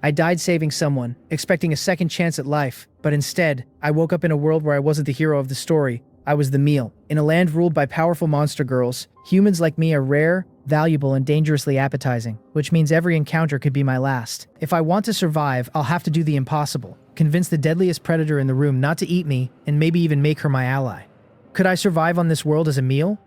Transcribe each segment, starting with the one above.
I died saving someone, expecting a second chance at life, but instead, I woke up in a world where I wasn't the hero of the story. I was the meal. In a land ruled by powerful monster girls, humans like me are rare, valuable, and dangerously appetizing, which means every encounter could be my last. If I want to survive, I'll have to do the impossible. Convince the deadliest predator in the room not to eat me, and maybe even make her my ally. Could I survive on this world as a meal?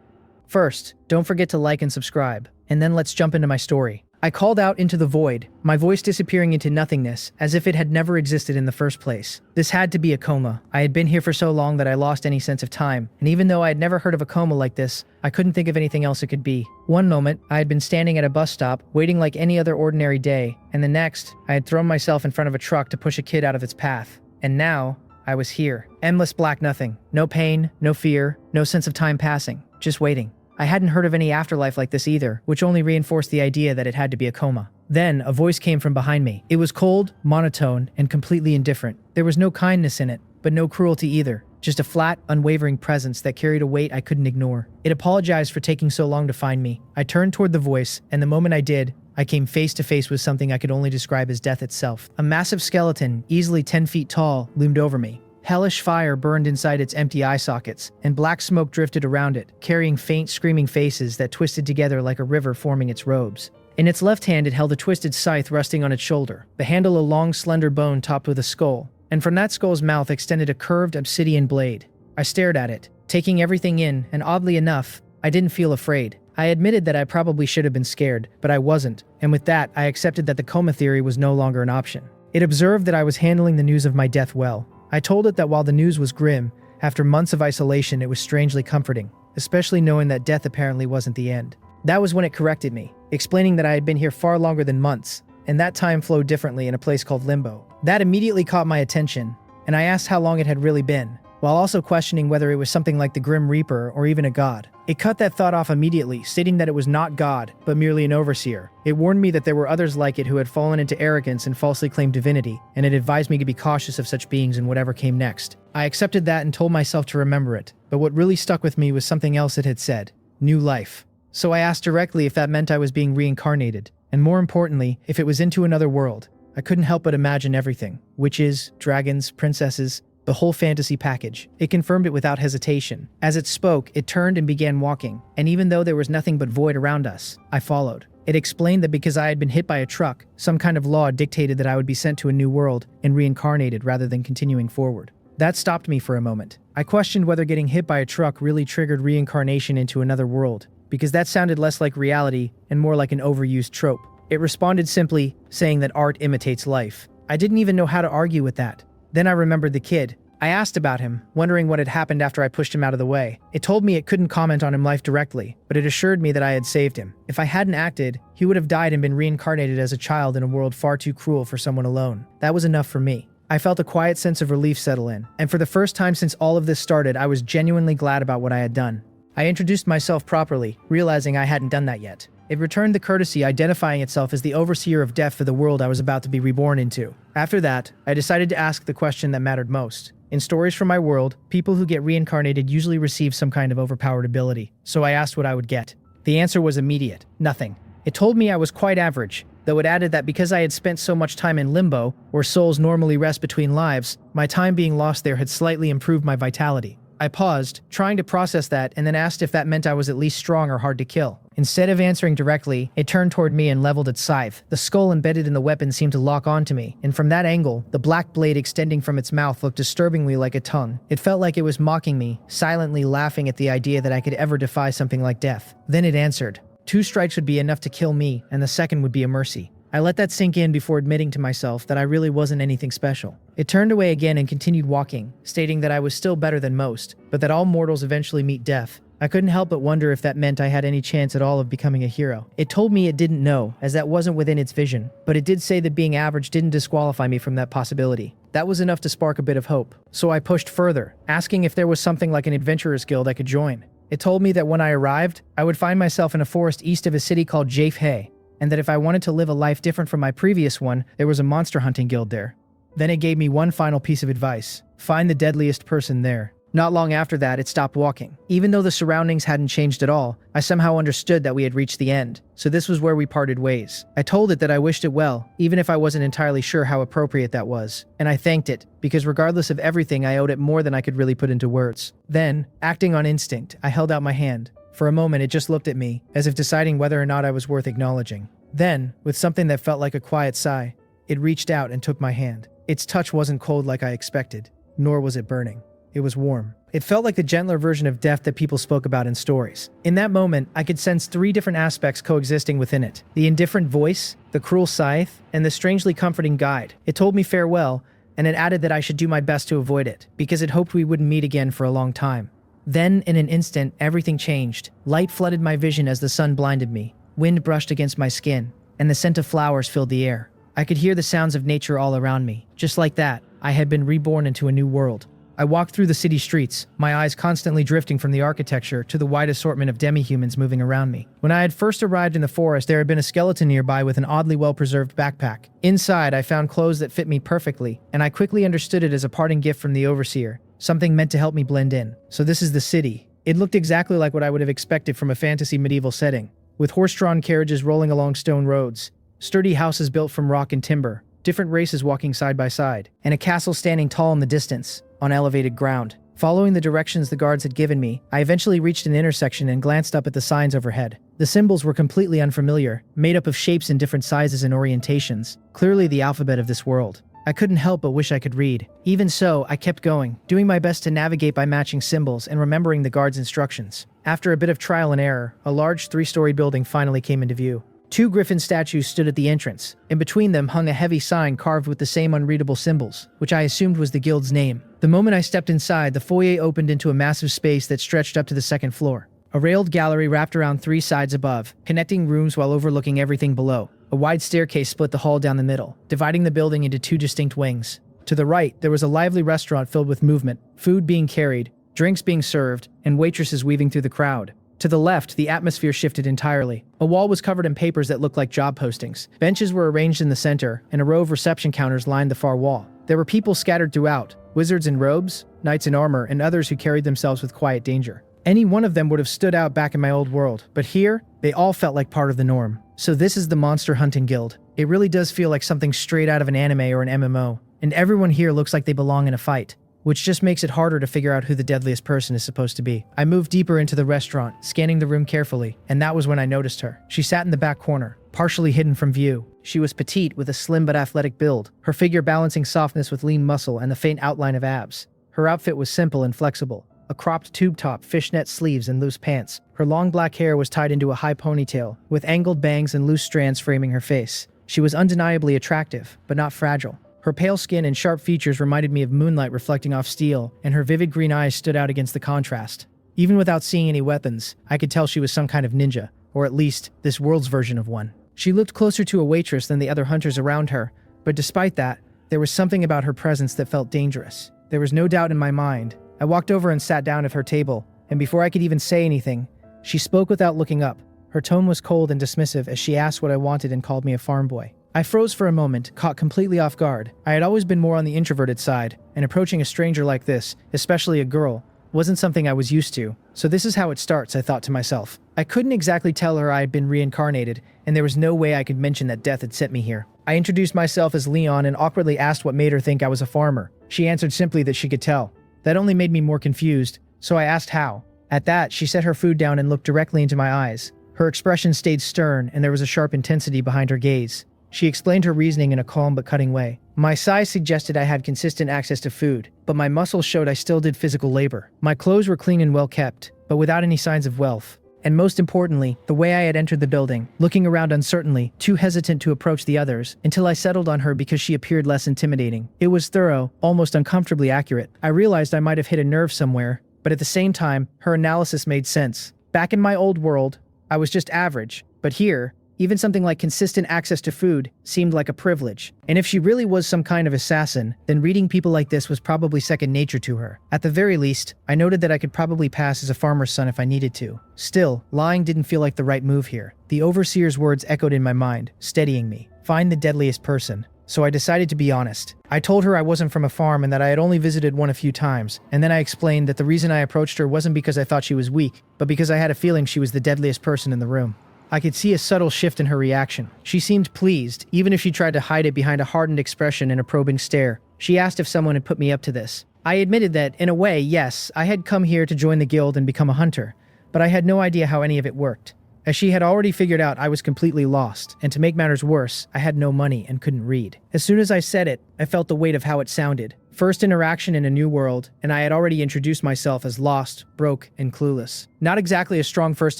First, don't forget to like and subscribe, and then let's jump into my story. I called out into the void, my voice disappearing into nothingness, as if it had never existed in the first place. This had to be a coma. I had been here for so long that I lost any sense of time, and even though I had never heard of a coma like this, I couldn't think of anything else it could be. One moment, I had been standing at a bus stop, waiting like any other ordinary day, and the next, I had thrown myself in front of a truck to push a kid out of its path. And now, I was here. Endless black nothing. No pain, no fear, no sense of time passing. Just waiting. I hadn't heard of any afterlife like this either, which only reinforced the idea that it had to be a coma. Then, a voice came from behind me. It was cold, monotone, and completely indifferent. There was no kindness in it, but no cruelty either. Just a flat, unwavering presence that carried a weight I couldn't ignore. It apologized for taking so long to find me. I turned toward the voice, and the moment I did, I came face to face with something I could only describe as death itself. A massive skeleton, easily 10 feet tall, loomed over me. Hellish fire burned inside its empty eye sockets, and black smoke drifted around it, carrying faint, screaming faces that twisted together like a river forming its robes. In its left hand it held a twisted scythe resting on its shoulder, the handle a long, slender bone topped with a skull, and from that skull's mouth extended a curved obsidian blade. I stared at it, taking everything in, and oddly enough, I didn't feel afraid. I admitted that I probably should have been scared, but I wasn't, and with that, I accepted that the coma theory was no longer an option. It observed that I was handling the news of my death well. I told it that while the news was grim, after months of isolation it was strangely comforting, especially knowing that death apparently wasn't the end. That was when it corrected me, explaining that I had been here far longer than months, and that time flowed differently in a place called Limbo. That immediately caught my attention, and I asked how long it had really been, while also questioning whether it was something like the Grim Reaper or even a god. It cut that thought off immediately, stating that it was not God, but merely an overseer. It warned me that there were others like it who had fallen into arrogance and falsely claimed divinity, and it advised me to be cautious of such beings in whatever came next. I accepted that and told myself to remember it, but what really stuck with me was something else it had said: new life. So I asked directly if that meant I was being reincarnated, and more importantly, if it was into another world. I couldn't help but imagine everything: witches, dragons, princesses, the whole fantasy package. It confirmed it without hesitation. As it spoke, it turned and began walking, and even though there was nothing but void around us, I followed. It explained that because I had been hit by a truck, some kind of law dictated that I would be sent to a new world and reincarnated rather than continuing forward. That stopped me for a moment. I questioned whether getting hit by a truck really triggered reincarnation into another world, because that sounded less like reality and more like an overused trope. It responded simply, saying that art imitates life. I didn't even know how to argue with that. Then I remembered the kid. I asked about him, wondering what had happened after I pushed him out of the way. It told me it couldn't comment on him life directly, but it assured me that I had saved him. If I hadn't acted, he would have died and been reincarnated as a child in a world far too cruel for someone alone. That was enough for me. I felt a quiet sense of relief settle in, and for the first time since all of this started, I was genuinely glad about what I had done. I introduced myself properly, realizing I hadn't done that yet. It returned the courtesy, identifying itself as the overseer of death for the world I was about to be reborn into. After that, I decided to ask the question that mattered most. In stories from my world, people who get reincarnated usually receive some kind of overpowered ability, so I asked what I would get. The answer was immediate: nothing. It told me I was quite average, though it added that because I had spent so much time in Limbo, where souls normally rest between lives, my time being lost there had slightly improved my vitality. I paused, trying to process that, and then asked if that meant I was at least strong or hard to kill. Instead of answering directly, it turned toward me and leveled its scythe. The skull embedded in the weapon seemed to lock onto me, and from that angle, the black blade extending from its mouth looked disturbingly like a tongue. It felt like it was mocking me, silently laughing at the idea that I could ever defy something like death. Then it answered. 2 strikes would be enough to kill me, and the second would be a mercy. I let that sink in before admitting to myself that I really wasn't anything special. It turned away again and continued walking, stating that I was still better than most, but that all mortals eventually meet death. I couldn't help but wonder if that meant I had any chance at all of becoming a hero. It told me it didn't know, as that wasn't within its vision, but it did say that being average didn't disqualify me from that possibility. That was enough to spark a bit of hope. So I pushed further, asking if there was something like an adventurer's guild I could join. It told me that when I arrived, I would find myself in a forest east of a city called Jafhe, and that if I wanted to live a life different from my previous one, there was a monster hunting guild there. Then it gave me one final piece of advice: find the deadliest person there. Not long after that, it stopped walking. Even though the surroundings hadn't changed at all, I somehow understood that we had reached the end. So this was where we parted ways. I told it that I wished it well, even if I wasn't entirely sure how appropriate that was. And I thanked it, because regardless of everything, I owed it more than I could really put into words. Then, acting on instinct, I held out my hand. For a moment, it just looked at me, as if deciding whether or not I was worth acknowledging. Then, with something that felt like a quiet sigh, it reached out and took my hand. Its touch wasn't cold like I expected, nor was it burning. It was warm. It felt like the gentler version of death that people spoke about in stories. In that moment, I could sense 3 different aspects coexisting within it. The indifferent voice, the cruel scythe, and the strangely comforting guide. It told me farewell, and it added that I should do my best to avoid it, because it hoped we wouldn't meet again for a long time. Then, in an instant, everything changed. Light flooded my vision as the sun blinded me. Wind brushed against my skin, and the scent of flowers filled the air. I could hear the sounds of nature all around me. Just like that, I had been reborn into a new world. I walked through the city streets, my eyes constantly drifting from the architecture to the wide assortment of demi-humans moving around me. When I had first arrived in the forest, there had been a skeleton nearby with an oddly well-preserved backpack. Inside, I found clothes that fit me perfectly, and I quickly understood it as a parting gift from the overseer, something meant to help me blend in. So this is the city. It looked exactly like what I would have expected from a fantasy medieval setting, with horse-drawn carriages rolling along stone roads, sturdy houses built from rock and timber, different races walking side by side, and a castle standing tall in the distance, on elevated ground. Following the directions the guards had given me, I eventually reached an intersection and glanced up at the signs overhead. The symbols were completely unfamiliar, made up of shapes in different sizes and orientations, clearly the alphabet of this world. I couldn't help but wish I could read. Even so, I kept going, doing my best to navigate by matching symbols and remembering the guards' instructions. After a bit of trial and error, a large 3-story building finally came into view. 2 griffin statues stood at the entrance. In between them hung a heavy sign carved with the same unreadable symbols, which I assumed was the guild's name. The moment I stepped inside, the foyer opened into a massive space that stretched up to the 2nd floor. A railed gallery wrapped around 3 sides above, connecting rooms while overlooking everything below. A wide staircase split the hall down the middle, dividing the building into 2 distinct wings. To the right, there was a lively restaurant filled with movement, food being carried, drinks being served, and waitresses weaving through the crowd. To the left, the atmosphere shifted entirely. A wall was covered in papers that looked like job postings. Benches were arranged in the center, and a row of reception counters lined the far wall. There were people scattered throughout, wizards in robes, knights in armor, and others who carried themselves with quiet danger. Any one of them would have stood out back in my old world, but here, they all felt like part of the norm. So this is the Monster Hunting Guild. It really does feel like something straight out of an anime or an MMO, and everyone here looks like they belong in a fight, which just makes it harder to figure out who the deadliest person is supposed to be. I moved deeper into the restaurant, scanning the room carefully, and that was when I noticed her. She sat in the back corner, partially hidden from view. She was petite with a slim but athletic build, her figure balancing softness with lean muscle and the faint outline of abs. Her outfit was simple and flexible. A cropped tube top, fishnet sleeves, and loose pants. Her long black hair was tied into a high ponytail, with angled bangs and loose strands framing her face. She was undeniably attractive, but not fragile. Her pale skin and sharp features reminded me of moonlight reflecting off steel, and her vivid green eyes stood out against the contrast. Even without seeing any weapons, I could tell she was some kind of ninja, or at least, this world's version of one. She looked closer to a waitress than the other hunters around her, but despite that, there was something about her presence that felt dangerous. There was no doubt in my mind. I walked over and sat down at her table, and before I could even say anything, she spoke without looking up. Her tone was cold and dismissive as she asked what I wanted and called me a farm boy. I froze for a moment, caught completely off guard. I had always been more on the introverted side, and approaching a stranger like this, especially a girl, wasn't something I was used to. So this is how it starts, I thought to myself. I couldn't exactly tell her I had been reincarnated, and there was no way I could mention that death had sent me here. I introduced myself as Leon and awkwardly asked what made her think I was a farmer. She answered simply that she could tell. That only made me more confused, so I asked how. At that, she set her food down and looked directly into my eyes. Her expression stayed stern, and there was a sharp intensity behind her gaze. She explained her reasoning in a calm but cutting way. My size suggested I had consistent access to food, but my muscles showed I still did physical labor. My clothes were clean and well kept, but without any signs of wealth. And most importantly, the way I had entered the building, looking around uncertainly, too hesitant to approach the others, until I settled on her because she appeared less intimidating. It was thorough, almost uncomfortably accurate. I realized I might have hit a nerve somewhere, but at the same time, her analysis made sense. Back in my old world, I was just average, but here, even something like consistent access to food seemed like a privilege. And if she really was some kind of assassin, then reading people like this was probably second nature to her. At the very least, I noted that I could probably pass as a farmer's son if I needed to. Still, lying didn't feel like the right move here. The overseer's words echoed in my mind, steadying me. Find the deadliest person. so I decided to be honest. I told her I wasn't from a farm and that I had only visited one a few times, and then I explained that the reason I approached her wasn't because I thought she was weak, but because I had a feeling she was the deadliest person in the room. I could see a subtle shift in her reaction. She seemed pleased, even if she tried to hide it behind a hardened expression and a probing stare. She asked if someone had put me up to this. I admitted that, in a way, yes, I had come here to join the guild and become a hunter, but I had no idea how any of it worked. As she had already figured out, I was completely lost, and to make matters worse, I had no money and couldn't read. As soon as I said it, I felt the weight of how it sounded. First interaction in a new world, and I had already introduced myself as lost, broke, and clueless. Not exactly a strong first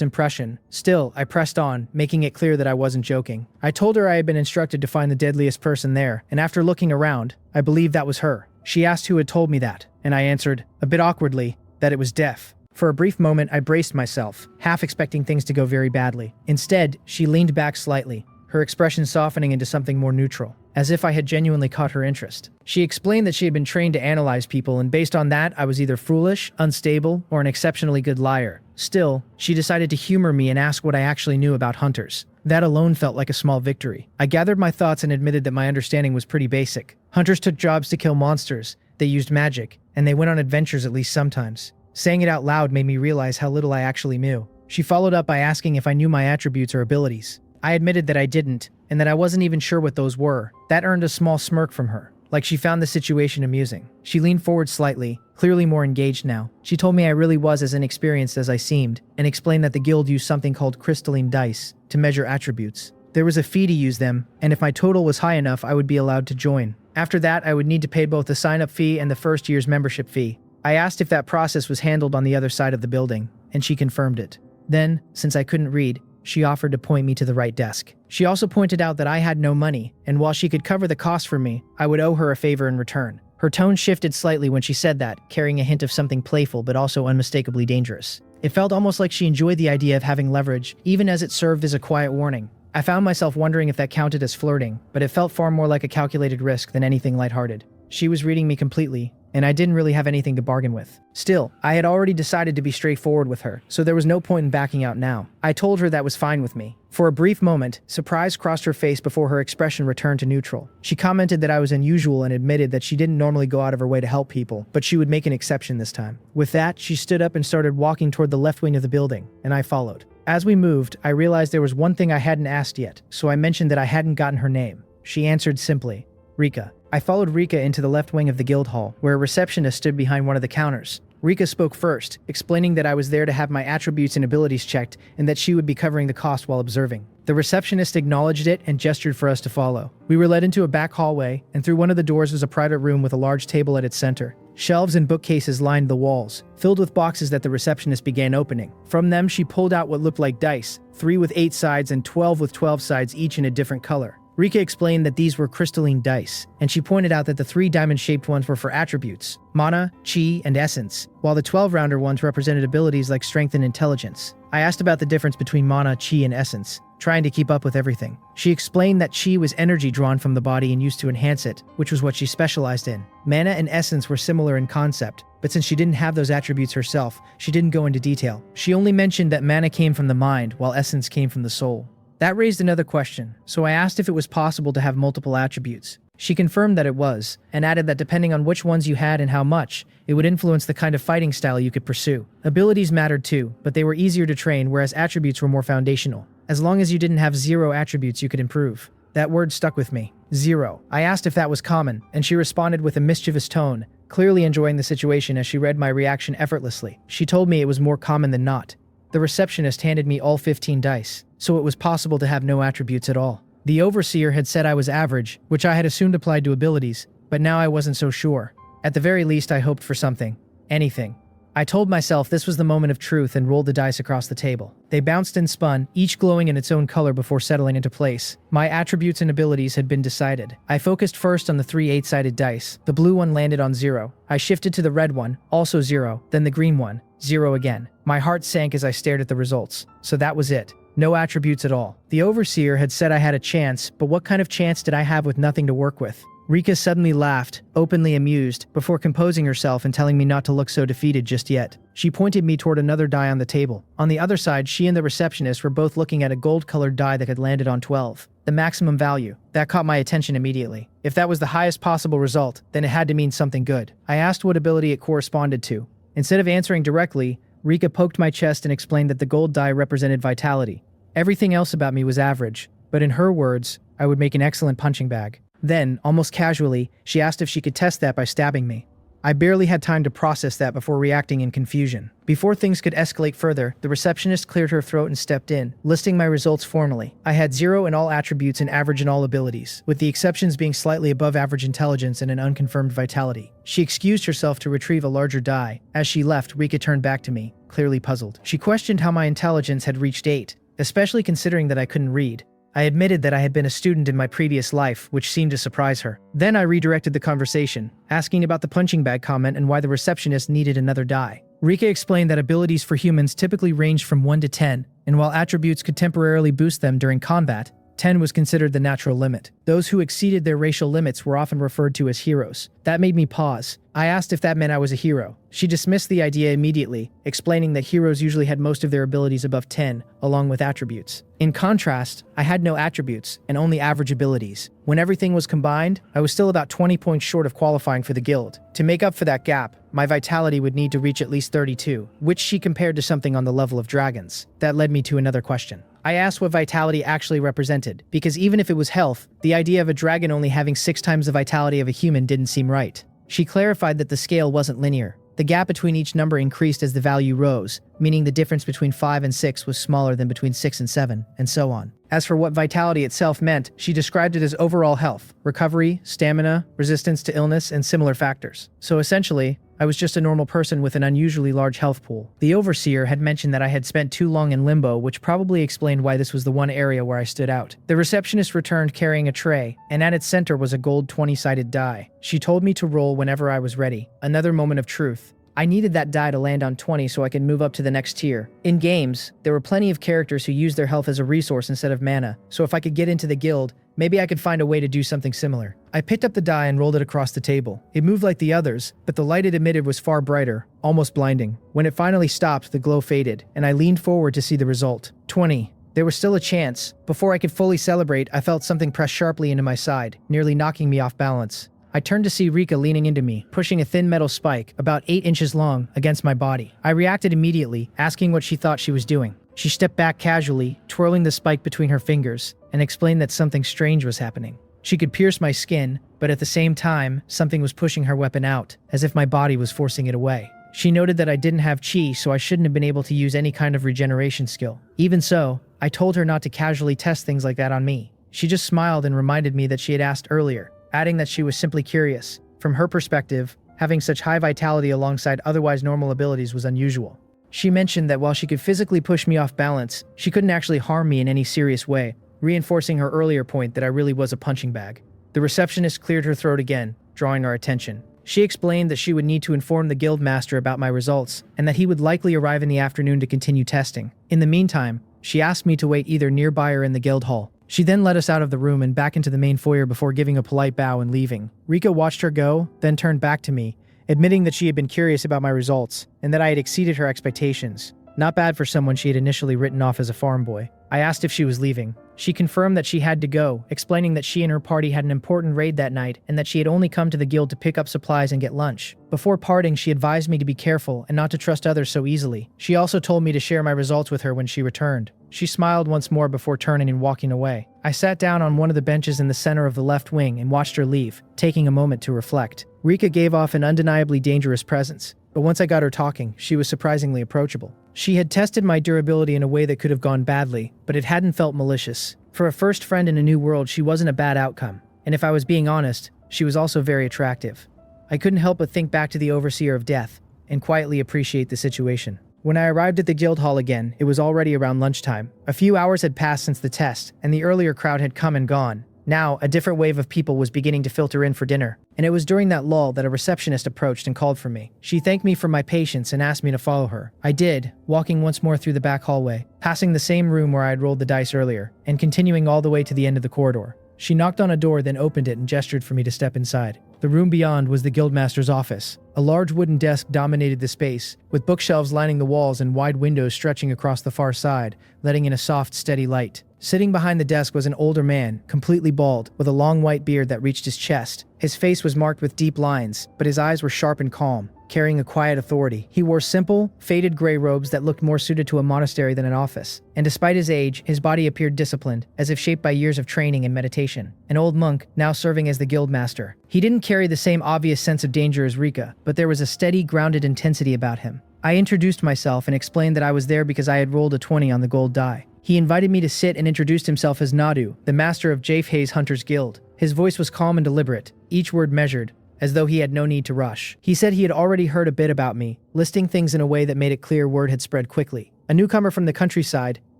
impression. Still, I pressed on, making it clear that I wasn't joking. I told her I had been instructed to find the deadliest person there, and after looking around, I believed that was her. She asked who had told me that, and I answered, a bit awkwardly, that it was Death. For a brief moment, I braced myself, half expecting things to go very badly. Instead, she leaned back slightly, her expression softening into something more neutral, as if I had genuinely caught her interest. She explained that she had been trained to analyze people, and based on that, I was either foolish, unstable, or an exceptionally good liar. Still, she decided to humor me and ask what I actually knew about hunters. That alone felt like a small victory. I gathered my thoughts and admitted that my understanding was pretty basic. Hunters took jobs to kill monsters, they used magic, and they went on adventures at least sometimes. Saying it out loud made me realize how little I actually knew. She followed up by asking if I knew my attributes or abilities. I admitted that I didn't, and that I wasn't even sure what those were. That earned a small smirk from her, like she found the situation amusing. She leaned forward slightly, clearly more engaged now. She told me I really was as inexperienced as I seemed, and explained that the guild used something called crystalline dice to measure attributes. There was a fee to use them, and if my total was high enough, I would be allowed to join. After that, I would need to pay both the sign-up fee and the first year's membership fee. I asked if that process was handled on the other side of the building, and she confirmed it. Then, since I couldn't read, she offered to point me to the right desk. She also pointed out that I had no money, and while she could cover the cost for me, I would owe her a favor in return. Her tone shifted slightly when she said that, carrying a hint of something playful but also unmistakably dangerous. It felt almost like she enjoyed the idea of having leverage, even as it served as a quiet warning. I found myself wondering if that counted as flirting, but it felt far more like a calculated risk than anything lighthearted. She was reading me completely, and I didn't really have anything to bargain with. Still, I had already decided to be straightforward with her, so there was no point in backing out now. I told her that was fine with me. For a brief moment, surprise crossed her face before her expression returned to neutral. She commented that I was unusual and admitted that she didn't normally go out of her way to help people, but she would make an exception this time. With that, she stood up and started walking toward the left wing of the building, and I followed. As we moved, I realized there was one thing I hadn't asked yet, so I mentioned that I hadn't gotten her name. She answered simply, Rika. I followed Rika into the left wing of the guild hall, where a receptionist stood behind one of the counters. Rika spoke first, explaining that I was there to have my attributes and abilities checked, and that she would be covering the cost while observing. The receptionist acknowledged it and gestured for us to follow. We were led into a back hallway, and through one of the doors was a private room with a large table at its center. Shelves and bookcases lined the walls, filled with boxes that the receptionist began opening. From them, she pulled out what looked like dice, 3 with 8 sides and 12 with 12 sides, each in a different color. Rika explained that these were crystalline dice, and she pointed out that the 3 diamond-shaped ones were for attributes, mana, chi, and essence, while the 12-rounder ones represented abilities like strength and intelligence. I asked about the difference between mana, chi, and essence, trying to keep up with everything. She explained that chi was energy drawn from the body and used to enhance it, which was what she specialized in. Mana and essence were similar in concept, but since she didn't have those attributes herself, she didn't go into detail. She only mentioned that mana came from the mind, while essence came from the soul. That raised another question, so I asked if it was possible to have multiple attributes. She confirmed that it was, and added that depending on which ones you had and how much, it would influence the kind of fighting style you could pursue. Abilities mattered too, but they were easier to train, whereas attributes were more foundational. As long as you didn't have 0 attributes, you could improve. That word stuck with me. 0. I asked if that was common, and she responded with a mischievous tone, clearly enjoying the situation as she read my reaction effortlessly. She told me it was more common than not. The receptionist handed me all 15 dice, so it was possible to have no attributes at all. The overseer had said I was average, which I had assumed applied to abilities, but now I wasn't so sure. At the very least, I hoped for something. Anything. I told myself this was the moment of truth and rolled the dice across the table. They bounced and spun, each glowing in its own color before settling into place. My attributes and abilities had been decided. I focused first on the 3 8-sided dice. The blue one landed on 0. I shifted to the red one, also 0, then the green one, 0 again. My heart sank as I stared at the results. So that was it. No attributes at all. The overseer had said I had a chance, but what kind of chance did I have with nothing to work with? Rika suddenly laughed, openly amused, before composing herself and telling me not to look so defeated just yet. She pointed me toward another die on the table. On the other side, she and the receptionist were both looking at a gold-colored die that had landed on 12. The maximum value. That caught my attention immediately. If that was the highest possible result, then it had to mean something good. I asked what ability it corresponded to. Instead of answering directly, Rika poked my chest and explained that the gold die represented vitality. Everything else about me was average, but in her words, I would make an excellent punching bag. Then, almost casually, she asked if she could test that by stabbing me. I barely had time to process that before reacting in confusion. Before things could escalate further, the receptionist cleared her throat and stepped in, listing my results formally. I had 0 in all attributes and average in all abilities, with the exceptions being slightly above average intelligence and an unconfirmed vitality. She excused herself to retrieve a larger die. As she left, Rika turned back to me, clearly puzzled. She questioned how my intelligence had reached 8, especially considering that I couldn't read. I admitted that I had been a student in my previous life, which seemed to surprise her. Then I redirected the conversation, asking about the punching bag comment and why the receptionist needed another die. Rika explained that abilities for humans typically ranged from 1 to 10, and while attributes could temporarily boost them during combat, 10 was considered the natural limit. Those who exceeded their racial limits were often referred to as heroes. That made me pause. I asked if that meant I was a hero. She dismissed the idea immediately, explaining that heroes usually had most of their abilities above 10, along with attributes. In contrast, I had no attributes, and only average abilities. When everything was combined, I was still about 20 points short of qualifying for the guild. To make up for that gap, my vitality would need to reach at least 32, which she compared to something on the level of dragons. That led me to another question. I asked what vitality actually represented, because even if it was health, the idea of a dragon only having 6 times the vitality of a human didn't seem right. She clarified that the scale wasn't linear. The gap between each number increased as the value rose, meaning the difference between 5 and 6 was smaller than between 6 and 7, and so on. As for what vitality itself meant, she described it as overall health, recovery, stamina, resistance to illness, and similar factors. So essentially, I was just a normal person with an unusually large health pool. The overseer had mentioned that I had spent too long in Limbo, which probably explained why this was the one area where I stood out. The receptionist returned carrying a tray, and at its center was a gold 20-sided die. She told me to roll whenever I was ready. Another moment of truth. I needed that die to land on 20 so I could move up to the next tier. In games, there were plenty of characters who used their health as a resource instead of mana, so if I could get into the guild, maybe I could find a way to do something similar. I picked up the die and rolled it across the table. It moved like the others, but the light it emitted was far brighter, almost blinding. When it finally stopped, the glow faded, and I leaned forward to see the result. 20. There was still a chance. Before I could fully celebrate, I felt something press sharply into my side, nearly knocking me off balance. I turned to see Rika leaning into me, pushing a thin metal spike, about 8 inches long, against my body. I reacted immediately, asking what she thought she was doing. She stepped back casually, twirling the spike between her fingers, and explained that something strange was happening. She could pierce my skin, but at the same time, something was pushing her weapon out, as if my body was forcing it away. She noted that I didn't have chi, so I shouldn't have been able to use any kind of regeneration skill. Even so, I told her not to casually test things like that on me. She just smiled and reminded me that she had asked earlier, adding that she was simply curious. From her perspective, having such high vitality alongside otherwise normal abilities was unusual. She mentioned that while she could physically push me off balance, she couldn't actually harm me in any serious way, reinforcing her earlier point that I really was a punching bag. The receptionist cleared her throat again, drawing our attention. She explained that she would need to inform the guild master about my results, and that he would likely arrive in the afternoon to continue testing. In the meantime, she asked me to wait either nearby or in the guild hall. She then led us out of the room and back into the main foyer before giving a polite bow and leaving. Rika watched her go, then turned back to me, admitting that she had been curious about my results, and that I had exceeded her expectations. Not bad for someone she had initially written off as a farm boy. I asked if she was leaving. She confirmed that she had to go, explaining that she and her party had an important raid that night and that she had only come to the guild to pick up supplies and get lunch. Before parting, she advised me to be careful and not to trust others so easily. She also told me to share my results with her when she returned. She smiled once more before turning and walking away. I sat down on one of the benches in the center of the left wing and watched her leave, taking a moment to reflect. Rika gave off an undeniably dangerous presence, but once I got her talking, she was surprisingly approachable. She had tested my durability in a way that could have gone badly, but it hadn't felt malicious. For a first friend in a new world, she wasn't a bad outcome, and if I was being honest, she was also very attractive. I couldn't help but think back to the Overseer of Death, and quietly appreciate the situation. When I arrived at the guild hall again, it was already around lunchtime. A few hours had passed since the test, and the earlier crowd had come and gone. Now, a different wave of people was beginning to filter in for dinner, and it was during that lull that a receptionist approached and called for me. She thanked me for my patience and asked me to follow her. I did, walking once more through the back hallway, passing the same room where I had rolled the dice earlier, and continuing all the way to the end of the corridor. She knocked on a door, then opened it and gestured for me to step inside. The room beyond was the guildmaster's office. A large wooden desk dominated the space, with bookshelves lining the walls and wide windows stretching across the far side, letting in a soft, steady light. Sitting behind the desk was an older man, completely bald, with a long white beard that reached his chest. His face was marked with deep lines, but his eyes were sharp and calm, carrying a quiet authority. He wore simple, faded gray robes that looked more suited to a monastery than an office. And despite his age, his body appeared disciplined, as if shaped by years of training and meditation. An old monk, now serving as the guild master. He didn't carry the same obvious sense of danger as Rika, but there was a steady, grounded intensity about him. I introduced myself and explained that I was there because I had rolled a 20 on the gold die. He invited me to sit and introduced himself as Nadu, the master of Jafe's Hunters Guild. His voice was calm and deliberate, each word measured, as though he had no need to rush. He said he had already heard a bit about me, listing things in a way that made it clear word had spread quickly. A newcomer from the countryside,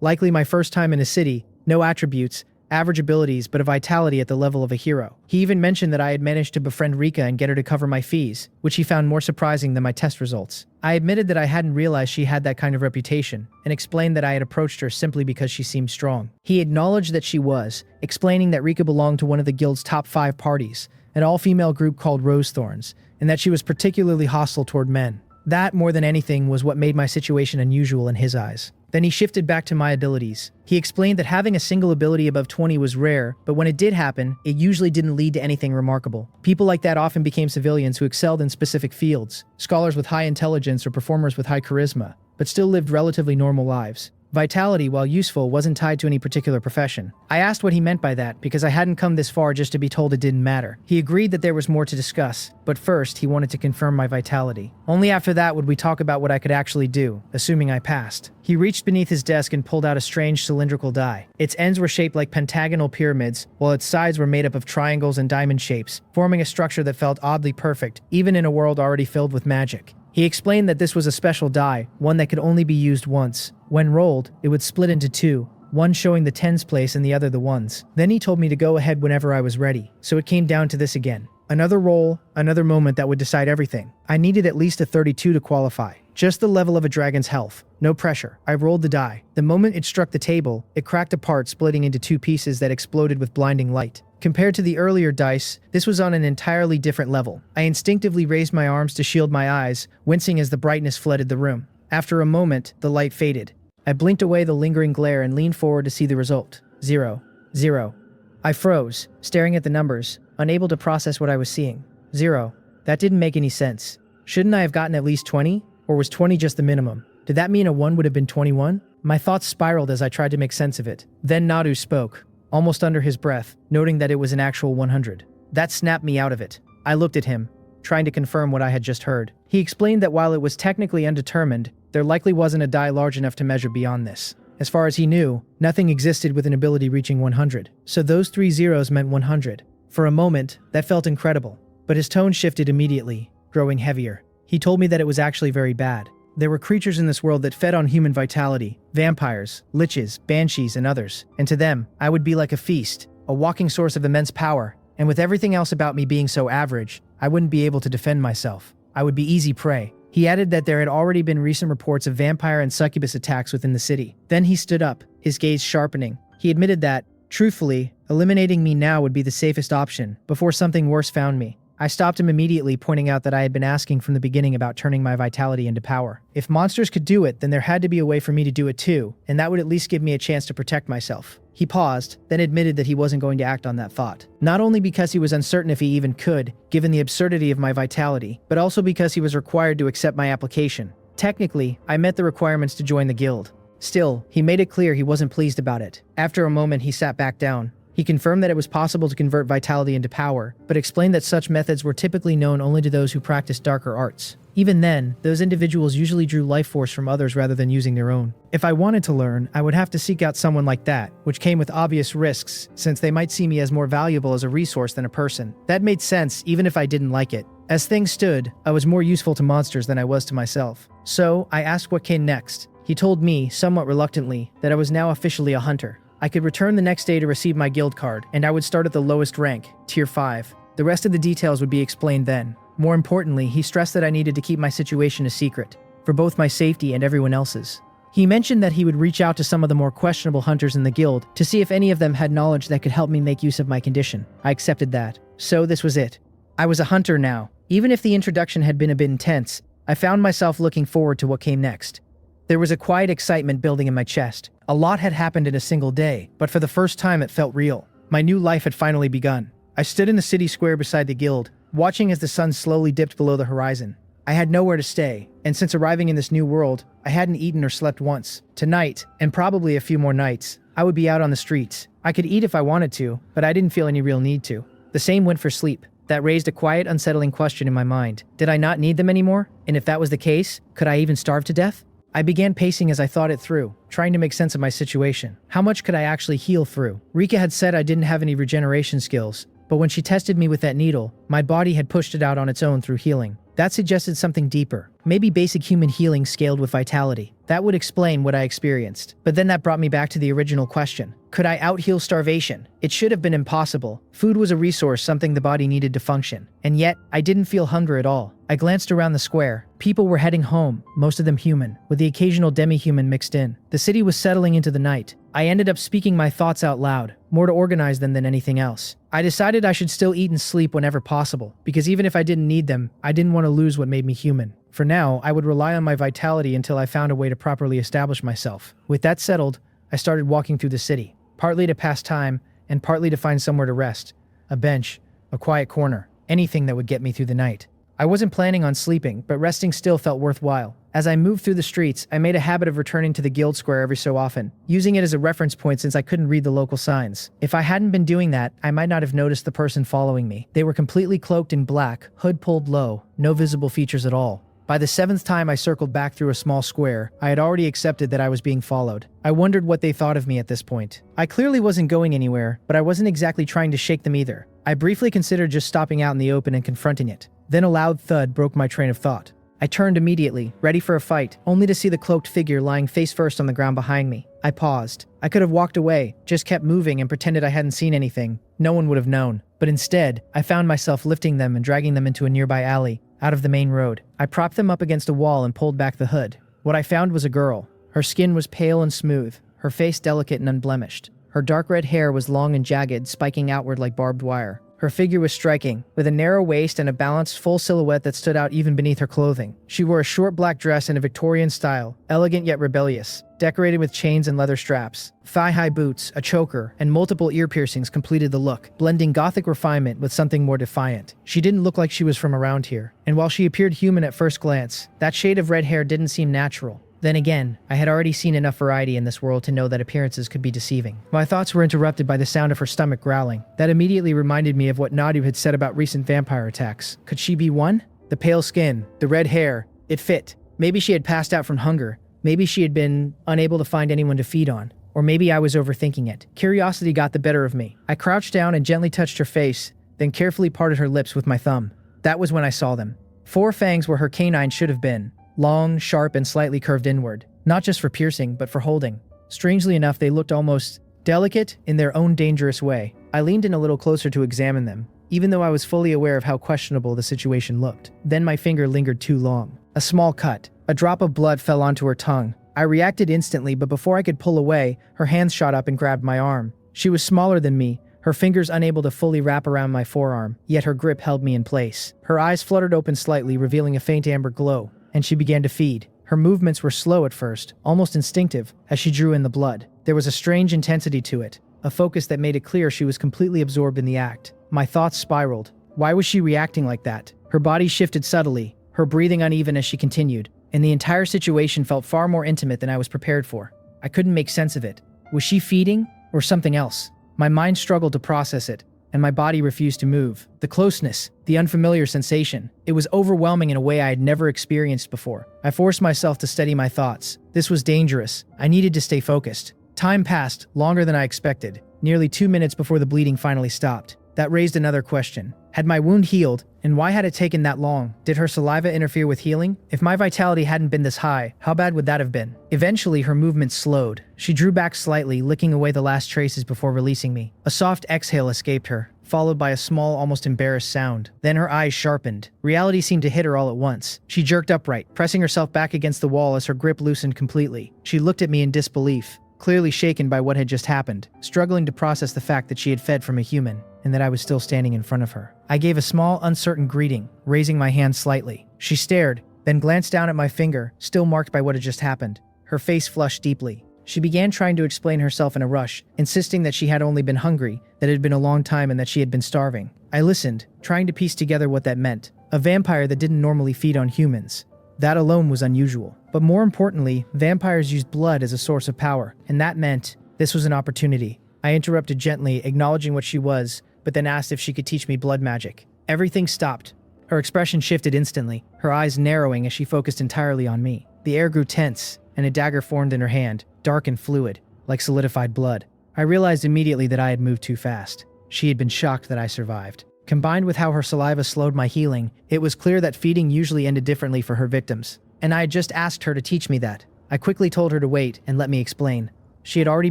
likely my first time in a city, no attributes, average abilities, but a vitality at the level of a hero. He even mentioned that I had managed to befriend Rika and get her to cover my fees, which he found more surprising than my test results. I admitted that I hadn't realized she had that kind of reputation, and explained that I had approached her simply because she seemed strong. He acknowledged that she was, explaining that Rika belonged to one of the guild's top 5 parties, an all-female group called Rosethorns, and that she was particularly hostile toward men. That, more than anything, was what made my situation unusual in his eyes. Then he shifted back to my abilities. He explained that having a single ability above 20 was rare, but when it did happen, it usually didn't lead to anything remarkable. People like that often became civilians who excelled in specific fields, scholars with high intelligence or performers with high charisma, but still lived relatively normal lives. Vitality, while useful, wasn't tied to any particular profession. I asked what he meant by that, because I hadn't come this far just to be told it didn't matter. He agreed that there was more to discuss, but first he wanted to confirm my vitality. Only after that would we talk about what I could actually do, assuming I passed. He reached beneath his desk and pulled out a strange cylindrical die. Its ends were shaped like pentagonal pyramids, while its sides were made up of triangles and diamond shapes, forming a structure that felt oddly perfect, even in a world already filled with magic. He explained that this was a special die, one that could only be used once. When rolled, it would split into 2, one showing the tens place and the other the ones. Then he told me to go ahead whenever I was ready, so it came down to this again. Another roll, another moment that would decide everything. I needed at least a 32 to qualify. Just the level of a dragon's health. No pressure. I rolled the die. The moment it struck the table, it cracked apart, splitting into 2 pieces that exploded with blinding light. Compared to the earlier dice, this was on an entirely different level. I instinctively raised my arms to shield my eyes, wincing as the brightness flooded the room. After a moment, the light faded. I blinked away the lingering glare and leaned forward to see the result. 0. 0. I froze, staring at the numbers, unable to process what I was seeing. 0. That didn't make any sense. Shouldn't I have gotten at least 20? Or was 20 just the minimum? Did that mean a 1 would have been 21? My thoughts spiraled as I tried to make sense of it. Then Nadu spoke, almost under his breath, noting that it was an actual 100. That snapped me out of it. I looked at him, trying to confirm what I had just heard. He explained that while it was technically undetermined, there likely wasn't a die large enough to measure beyond this. As far as he knew, nothing existed with an ability reaching 100. So those 3 zeros meant 100. For a moment, that felt incredible. But his tone shifted immediately, growing heavier. He told me that it was actually very bad. There were creatures in this world that fed on human vitality. Vampires, liches, banshees, and others. And to them, I would be like a feast, a walking source of immense power. And with everything else about me being so average, I wouldn't be able to defend myself. I would be easy prey. He added that there had already been recent reports of vampire and succubus attacks within the city. Then he stood up, his gaze sharpening. He admitted that, truthfully, eliminating me now would be the safest option, before something worse found me. I stopped him immediately, pointing out that I had been asking from the beginning about turning my vitality into power. If monsters could do it, then there had to be a way for me to do it too, and that would at least give me a chance to protect myself. He paused, then admitted that he wasn't going to act on that thought. Not only because he was uncertain if he even could, given the absurdity of my vitality, but also because he was required to accept my application. Technically, I met the requirements to join the guild. Still, he made it clear he wasn't pleased about it. After a moment, he sat back down. He confirmed that it was possible to convert vitality into power, but explained that such methods were typically known only to those who practiced darker arts. Even then, those individuals usually drew life force from others rather than using their own. If I wanted to learn, I would have to seek out someone like that, which came with obvious risks, since they might see me as more valuable as a resource than a person. That made sense, even if I didn't like it. As things stood, I was more useful to monsters than I was to myself. So, I asked what came next. He told me, somewhat reluctantly, that I was now officially a hunter. I could return the next day to receive my guild card, and I would start at the lowest rank, Tier 5. The rest of the details would be explained then. More importantly, he stressed that I needed to keep my situation a secret, for both my safety and everyone else's. He mentioned that he would reach out to some of the more questionable hunters in the guild to see if any of them had knowledge that could help me make use of my condition. I accepted that. So this was it. I was a hunter now. Even if the introduction had been a bit intense, I found myself looking forward to what came next. There was a quiet excitement building in my chest. A lot had happened in a single day, but for the first time it felt real. My new life had finally begun. I stood in the city square beside the guild, watching as the sun slowly dipped below the horizon. I had nowhere to stay, and since arriving in this new world, I hadn't eaten or slept once. Tonight, and probably a few more nights, I would be out on the streets. I could eat if I wanted to, but I didn't feel any real need to. The same went for sleep. That raised a quiet, unsettling question in my mind. Did I not need them anymore? And if that was the case, could I even starve to death? I began pacing as I thought it through, trying to make sense of my situation. How much could I actually heal through? Rika had said I didn't have any regeneration skills, but when she tested me with that needle, my body had pushed it out on its own through healing. That suggested something deeper. Maybe basic human healing scaled with vitality. That would explain what I experienced. But then that brought me back to the original question. Could I out-heal starvation? It should have been impossible. Food was a resource, something the body needed to function. And yet, I didn't feel hunger at all. I glanced around the square. People were heading home, most of them human, with the occasional demi-human mixed in. The city was settling into the night. I ended up speaking my thoughts out loud, more to organize them than anything else. I decided I should still eat and sleep whenever possible, because even if I didn't need them, I didn't want to lose what made me human. For now, I would rely on my vitality until I found a way to properly establish myself. With that settled, I started walking through the city, partly to pass time, and partly to find somewhere to rest. A bench, a quiet corner, anything that would get me through the night. I wasn't planning on sleeping, but resting still felt worthwhile. As I moved through the streets, I made a habit of returning to the guild square every so often, using it as a reference point since I couldn't read the local signs. If I hadn't been doing that, I might not have noticed the person following me. They were completely cloaked in black, hood pulled low, no visible features at all. By the 7th time I circled back through a small square, I had already accepted that I was being followed. I wondered what they thought of me at this point. I clearly wasn't going anywhere, but I wasn't exactly trying to shake them either. I briefly considered just stopping out in the open and confronting it. Then a loud thud broke my train of thought. I turned immediately, ready for a fight, only to see the cloaked figure lying face first on the ground behind me. I paused. I could have walked away, just kept moving and pretended I hadn't seen anything. No one would have known. But instead, I found myself lifting them and dragging them into a nearby alley, out of the main road. I propped them up against a wall and pulled back the hood. What I found was a girl. Her skin was pale and smooth, her face delicate and unblemished. Her dark red hair was long and jagged, spiking outward like barbed wire. Her figure was striking, with a narrow waist and a balanced, full silhouette that stood out even beneath her clothing. She wore a short black dress in a Victorian style, elegant yet rebellious, decorated with chains and leather straps. Thigh-high boots, a choker, and multiple ear piercings completed the look, blending gothic refinement with something more defiant. She didn't look like she was from around here, and while she appeared human at first glance, that shade of red hair didn't seem natural. Then again, I had already seen enough variety in this world to know that appearances could be deceiving. My thoughts were interrupted by the sound of her stomach growling. That immediately reminded me of what Nadu had said about recent vampire attacks. Could she be one? The pale skin, the red hair, it fit. Maybe she had passed out from hunger. Maybe she had been unable to find anyone to feed on. Or maybe I was overthinking it. Curiosity got the better of me. I crouched down and gently touched her face, then carefully parted her lips with my thumb. That was when I saw them. 4 fangs where her canine should have been. Long, sharp, and slightly curved inward. Not just for piercing, but for holding. Strangely enough, they looked almost delicate in their own dangerous way. I leaned in a little closer to examine them, even though I was fully aware of how questionable the situation looked. Then my finger lingered too long. A small cut. A drop of blood fell onto her tongue. I reacted instantly, but before I could pull away, her hands shot up and grabbed my arm. She was smaller than me, her fingers unable to fully wrap around my forearm, yet her grip held me in place. Her eyes fluttered open slightly, revealing a faint amber glow, and she began to feed. Her movements were slow at first, almost instinctive, as she drew in the blood. There was a strange intensity to it, a focus that made it clear she was completely absorbed in the act. My thoughts spiraled. Why was she reacting like that? Her body shifted subtly, her breathing uneven as she continued, and the entire situation felt far more intimate than I was prepared for. I couldn't make sense of it. Was she feeding, or something else? My mind struggled to process it, and my body refused to move. The closeness, the unfamiliar sensation, it was overwhelming in a way I had never experienced before. I forced myself to steady my thoughts. This was dangerous. I needed to stay focused. Time passed, longer than I expected, nearly 2 minutes before the bleeding finally stopped. That raised another question. Had my wound healed, and why had it taken that long? Did her saliva interfere with healing? If my vitality hadn't been this high, how bad would that have been? Eventually, her movements slowed. She drew back slightly, licking away the last traces before releasing me. A soft exhale escaped her, followed by a small, almost embarrassed sound. Then her eyes sharpened. Reality seemed to hit her all at once. She jerked upright, pressing herself back against the wall as her grip loosened completely. She looked at me in disbelief, clearly shaken by what had just happened, struggling to process the fact that she had fed from a human, and that I was still standing in front of her. I gave a small, uncertain greeting, raising my hand slightly. She stared, then glanced down at my finger, still marked by what had just happened. Her face flushed deeply. She began trying to explain herself in a rush, insisting that she had only been hungry, that it had been a long time, and that she had been starving. I listened, trying to piece together what that meant. A vampire that didn't normally feed on humans. That alone was unusual. But more importantly, vampires used blood as a source of power, and that meant this was an opportunity. I interrupted gently, acknowledging what she was, but then asked if she could teach me blood magic. Everything stopped. Her expression shifted instantly, her eyes narrowing as she focused entirely on me. The air grew tense, and a dagger formed in her hand, dark and fluid, like solidified blood. I realized immediately that I had moved too fast. She had been shocked that I survived. Combined with how her saliva slowed my healing, it was clear that feeding usually ended differently for her victims. And I had just asked her to teach me that. I quickly told her to wait and let me explain. She had already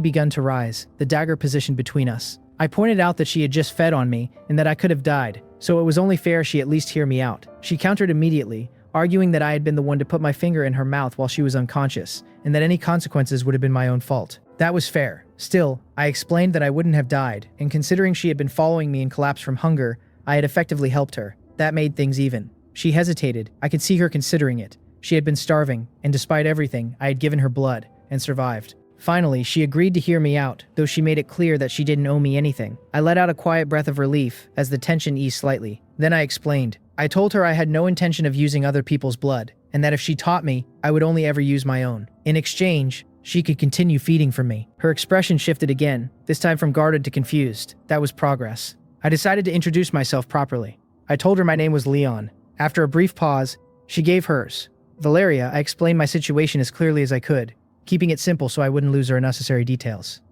begun to rise, the dagger positioned between us. I pointed out that she had just fed on me and that I could have died, so it was only fair she at least hear me out. She countered immediately, arguing that I had been the one to put my finger in her mouth while she was unconscious, and that any consequences would have been my own fault. That was fair. Still, I explained that I wouldn't have died, and considering she had been following me and collapsed from hunger, I had effectively helped her. That made things even. She hesitated. I could see her considering it. She had been starving, and despite everything, I had given her blood, and survived. Finally, she agreed to hear me out, though she made it clear that she didn't owe me anything. I let out a quiet breath of relief as the tension eased slightly. Then I explained. I told her I had no intention of using other people's blood, and that if she taught me, I would only ever use my own. In exchange, she could continue feeding from me. Her expression shifted again, this time from guarded to confused. That was progress. I decided to introduce myself properly. I told her my name was Leon. After a brief pause, she gave hers. Valeria, I explained my situation as clearly as I could, keeping it simple so I wouldn't lose her unnecessary details.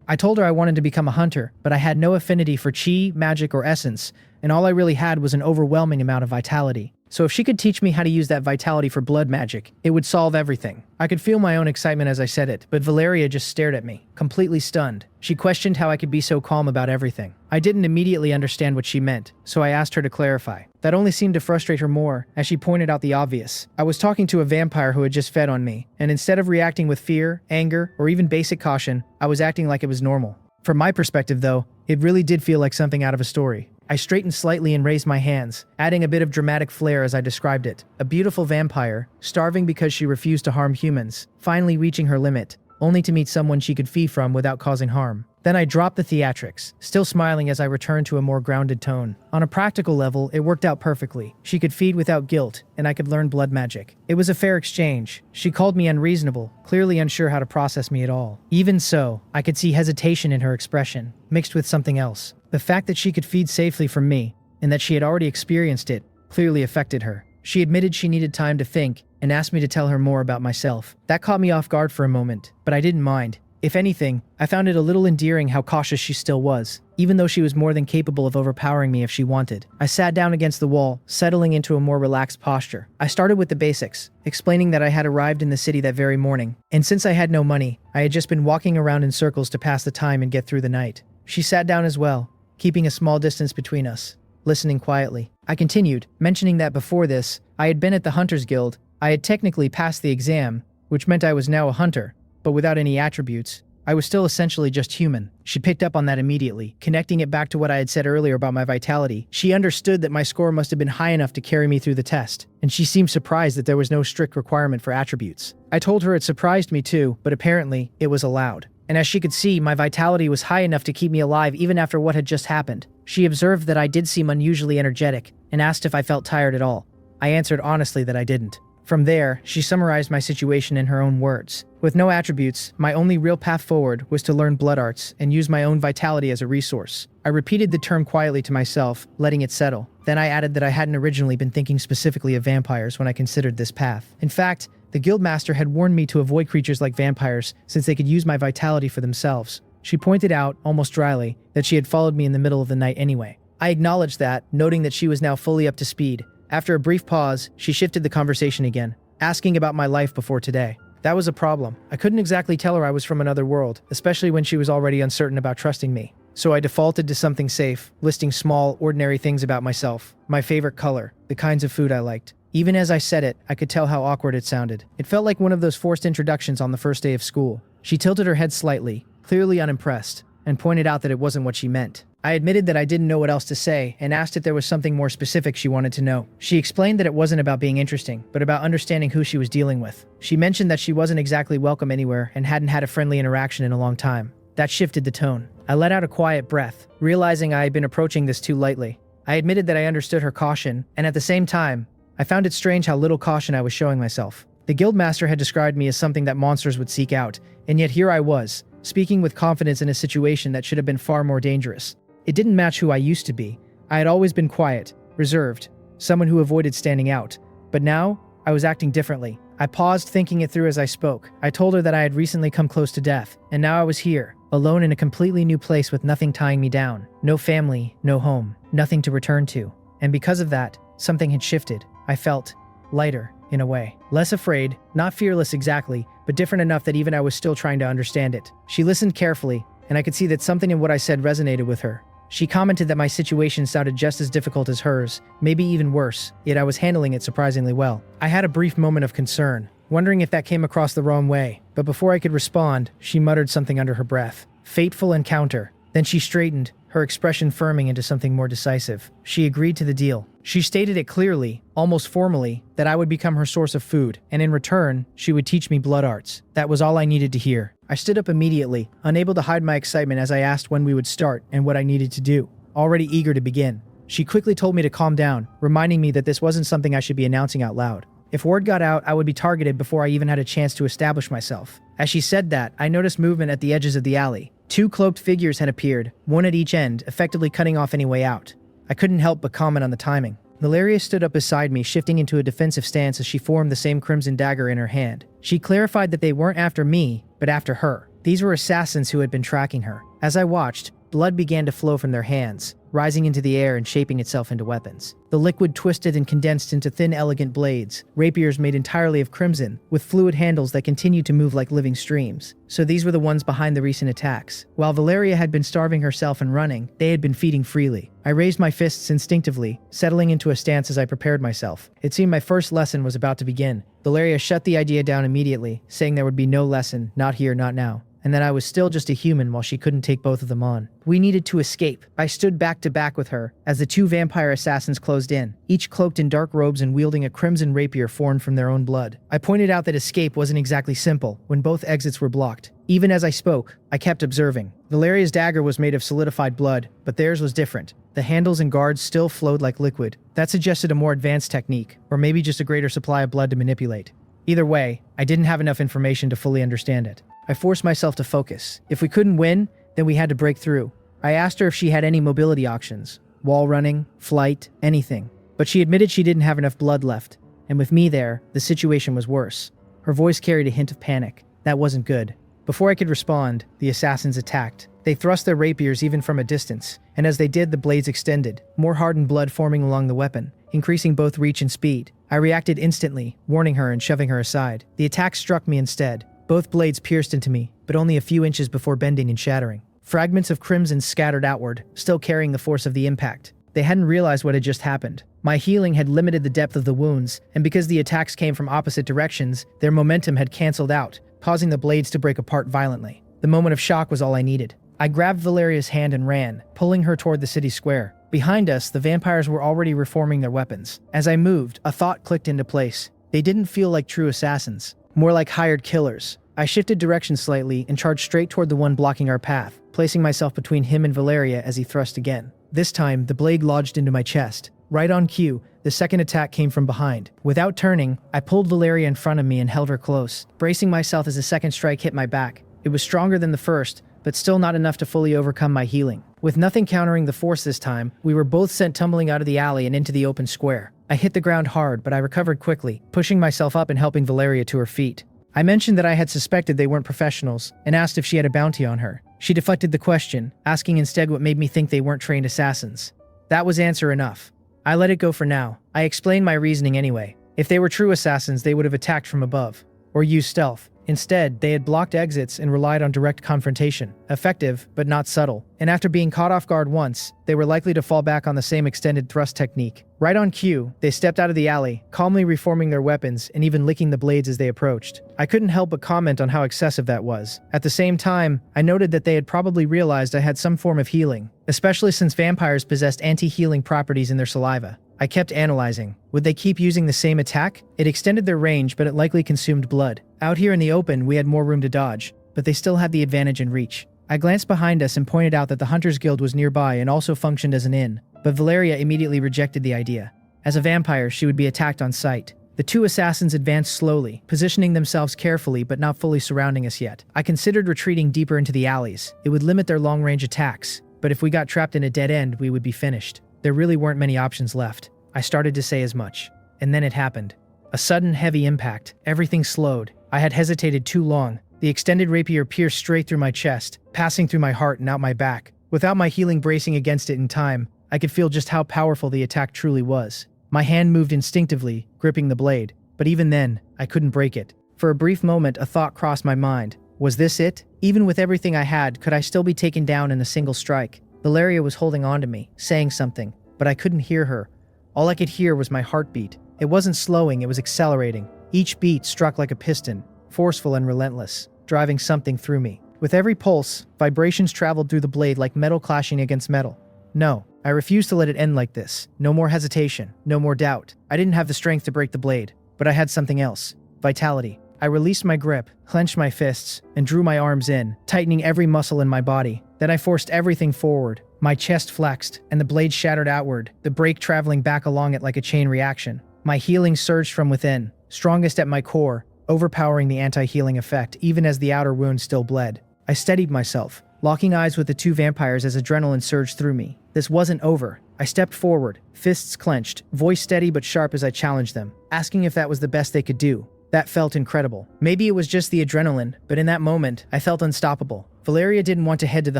I told her I wanted to become a hunter, but I had no affinity for chi, magic, or essence, and all I really had was an overwhelming amount of vitality. So if she could teach me how to use that vitality for blood magic, it would solve everything. I could feel my own excitement as I said it, but Valeria just stared at me, completely stunned. She questioned how I could be so calm about everything. I didn't immediately understand what she meant, so I asked her to clarify. That only seemed to frustrate her more, as she pointed out the obvious. I was talking to a vampire who had just fed on me, and instead of reacting with fear, anger, or even basic caution, I was acting like it was normal. From my perspective, though, it really did feel like something out of a story. I straightened slightly and raised my hands, adding a bit of dramatic flair as I described it. A beautiful vampire, starving because she refused to harm humans, finally reaching her limit, only to meet someone she could feed from without causing harm. Then I dropped the theatrics, still smiling as I returned to a more grounded tone. On a practical level, it worked out perfectly. She could feed without guilt, and I could learn blood magic. It was a fair exchange. She called me unreasonable, clearly unsure how to process me at all. Even so, I could see hesitation in her expression, mixed with something else. The fact that she could feed safely from me, and that she had already experienced it, clearly affected her. She admitted she needed time to think, and asked me to tell her more about myself. That caught me off guard for a moment, but I didn't mind. If anything, I found it a little endearing how cautious she still was, even though she was more than capable of overpowering me if she wanted. I sat down against the wall, settling into a more relaxed posture. I started with the basics, explaining that I had arrived in the city that very morning, and since I had no money, I had just been walking around in circles to pass the time and get through the night. She sat down as well, keeping a small distance between us, listening quietly. I continued, mentioning that before this, I had been at the Hunter's Guild. I had technically passed the exam, which meant I was now a hunter, but without any attributes. I was still essentially just human. She picked up on that immediately, connecting it back to what I had said earlier about my vitality. She understood that my score must have been high enough to carry me through the test, and she seemed surprised that there was no strict requirement for attributes. I told her it surprised me too, but apparently, it was allowed. And as she could see, my vitality was high enough to keep me alive even after what had just happened. She observed that I did seem unusually energetic, and asked if I felt tired at all. I answered honestly that I didn't. From there, she summarized my situation in her own words. With no attributes, my only real path forward was to learn blood arts and use my own vitality as a resource. I repeated the term quietly to myself, letting it settle. Then I added that I hadn't originally been thinking specifically of vampires when I considered this path. In fact, the guildmaster had warned me to avoid creatures like vampires since they could use my vitality for themselves. She pointed out, almost dryly, that she had followed me in the middle of the night anyway. I acknowledged that, noting that she was now fully up to speed. After a brief pause, she shifted the conversation again, asking about my life before today. That was a problem. I couldn't exactly tell her I was from another world, especially when she was already uncertain about trusting me. So I defaulted to something safe, listing small, ordinary things about myself. My favorite color, the kinds of food I liked. Even as I said it, I could tell how awkward it sounded. It felt like one of those forced introductions on the first day of school. She tilted her head slightly, clearly unimpressed, and pointed out that it wasn't what she meant. I admitted that I didn't know what else to say and asked if there was something more specific she wanted to know. She explained that it wasn't about being interesting, but about understanding who she was dealing with. She mentioned that she wasn't exactly welcome anywhere and hadn't had a friendly interaction in a long time. That shifted the tone. I let out a quiet breath, realizing I had been approaching this too lightly. I admitted that I understood her caution, and at the same time, I found it strange how little caution I was showing myself. The guildmaster had described me as something that monsters would seek out, and yet here I was, speaking with confidence in a situation that should have been far more dangerous. It didn't match who I used to be. I had always been quiet, reserved, someone who avoided standing out. But now, I was acting differently. I paused, thinking it through as I spoke. I told her that I had recently come close to death, and now I was here, alone in a completely new place with nothing tying me down. No family, no home, nothing to return to. And because of that, something had shifted. I felt lighter, in a way. Less afraid, not fearless exactly, but different enough that even I was still trying to understand it. She listened carefully, and I could see that something in what I said resonated with her. She commented that my situation sounded just as difficult as hers, maybe even worse, yet I was handling it surprisingly well. I had a brief moment of concern, wondering if that came across the wrong way, but before I could respond, she muttered something under her breath. Fateful encounter. Then she straightened, her expression firming into something more decisive. She agreed to the deal. She stated it clearly, almost formally, that I would become her source of food, and in return, she would teach me blood arts. That was all I needed to hear. I stood up immediately, unable to hide my excitement as I asked when we would start and what I needed to do, already eager to begin. She quickly told me to calm down, reminding me that this wasn't something I should be announcing out loud. If word got out, I would be targeted before I even had a chance to establish myself. As she said that, I noticed movement at the edges of the alley. 2 cloaked figures had appeared, one at each end, effectively cutting off any way out. I couldn't help but comment on the timing. Valeria stood up beside me, shifting into a defensive stance as she formed the same crimson dagger in her hand. She clarified that they weren't after me, but after her. These were assassins who had been tracking her. As I watched, blood began to flow from their hands, rising into the air and shaping itself into weapons. The liquid twisted and condensed into thin, elegant blades, rapiers made entirely of crimson, with fluid handles that continued to move like living streams. So these were the ones behind the recent attacks. While Valeria had been starving herself and running, they had been feeding freely. I raised my fists instinctively, settling into a stance as I prepared myself. It seemed my first lesson was about to begin. Valeria shut the idea down immediately, saying there would be no lesson, not here, not now, and that I was still just a human while she couldn't take both of them on. We needed to escape. I stood back to back with her as the 2 vampire assassins closed in, each cloaked in dark robes and wielding a crimson rapier formed from their own blood. I pointed out that escape wasn't exactly simple when both exits were blocked. Even as I spoke, I kept observing. Valeria's dagger was made of solidified blood, but theirs was different. The handles and guards still flowed like liquid. That suggested a more advanced technique, or maybe just a greater supply of blood to manipulate. Either way, I didn't have enough information to fully understand it. I forced myself to focus. If we couldn't win, then we had to break through. I asked her if she had any mobility options. Wall running, flight, anything. But she admitted she didn't have enough blood left. And with me there, the situation was worse. Her voice carried a hint of panic. That wasn't good. Before I could respond, the assassins attacked. They thrust their rapiers even from a distance, and as they did, the blades extended, more hardened blood forming along the weapon, increasing both reach and speed. I reacted instantly, warning her and shoving her aside. The attack struck me instead. Both blades pierced into me, but only a few inches before bending and shattering. Fragments of crimson scattered outward, still carrying the force of the impact. They hadn't realized what had just happened. My healing had limited the depth of the wounds, and because the attacks came from opposite directions, their momentum had canceled out, causing the blades to break apart violently. The moment of shock was all I needed. I grabbed Valeria's hand and ran, pulling her toward the city square. Behind us, the vampires were already reforming their weapons. As I moved, a thought clicked into place. They didn't feel like true assassins, more like hired killers. I shifted direction slightly and charged straight toward the one blocking our path, placing myself between him and Valeria as he thrust again. This time, the blade lodged into my chest. Right on cue, the second attack came from behind. Without turning, I pulled Valeria in front of me and held her close, bracing myself as the second strike hit my back. It was stronger than the first, but still not enough to fully overcome my healing. With nothing countering the force this time, we were both sent tumbling out of the alley and into the open square. I hit the ground hard, but I recovered quickly, pushing myself up and helping Valeria to her feet. I mentioned that I had suspected they weren't professionals, and asked if she had a bounty on her. She deflected the question, asking instead what made me think they weren't trained assassins. That was answer enough. I let it go for now. I explained my reasoning anyway. If they were true assassins, they would have attacked from above. or use stealth. Instead, they had blocked exits and relied on direct confrontation. Effective, but not subtle. And after being caught off guard once, they were likely to fall back on the same extended thrust technique. Right on cue, they stepped out of the alley, calmly reforming their weapons and even licking the blades as they approached. I couldn't help but comment on how excessive that was. At the same time, I noted that they had probably realized I had some form of healing, especially since vampires possessed anti-healing properties in their saliva. I kept analyzing. Would they keep using the same attack? It extended their range, but it likely consumed blood. Out here in the open, we had more room to dodge, but they still had the advantage in reach. I glanced behind us and pointed out that the Hunters Guild was nearby and also functioned as an inn, but Valeria immediately rejected the idea. As a vampire, she would be attacked on sight. The two assassins advanced slowly, positioning themselves carefully but not fully surrounding us yet. I considered retreating deeper into the alleys. It would limit their long-range attacks, but if we got trapped in a dead end, we would be finished. There really weren't many options left. I started to say as much. And then it happened. A sudden, heavy impact. Everything slowed. I had hesitated too long. The extended rapier pierced straight through my chest, passing through my heart and out my back. Without my healing bracing against it in time, I could feel just how powerful the attack truly was. My hand moved instinctively, gripping the blade. But even then, I couldn't break it. For a brief moment, a thought crossed my mind. Was this it? Even with everything I had, could I still be taken down in a single strike? Valeria was holding on to me, saying something, but I couldn't hear her. All I could hear was my heartbeat. It wasn't slowing, it was accelerating. Each beat struck like a piston, forceful and relentless, driving something through me. With every pulse, vibrations traveled through the blade like metal clashing against metal. No, I refused to let it end like this. No more hesitation, no more doubt. I didn't have the strength to break the blade, but I had something else. Vitality. I released my grip, clenched my fists, and drew my arms in, tightening every muscle in my body. Then I forced everything forward. My chest flexed, and the blade shattered outward, the break traveling back along it like a chain reaction. My healing surged from within, strongest at my core, overpowering the anti-healing effect, even as the outer wound still bled. I steadied myself, locking eyes with the two vampires as adrenaline surged through me. This wasn't over. I stepped forward, fists clenched, voice steady but sharp as I challenged them, asking if that was the best they could do. That felt incredible. Maybe it was just the adrenaline, but in that moment, I felt unstoppable. Valeria didn't want to head to the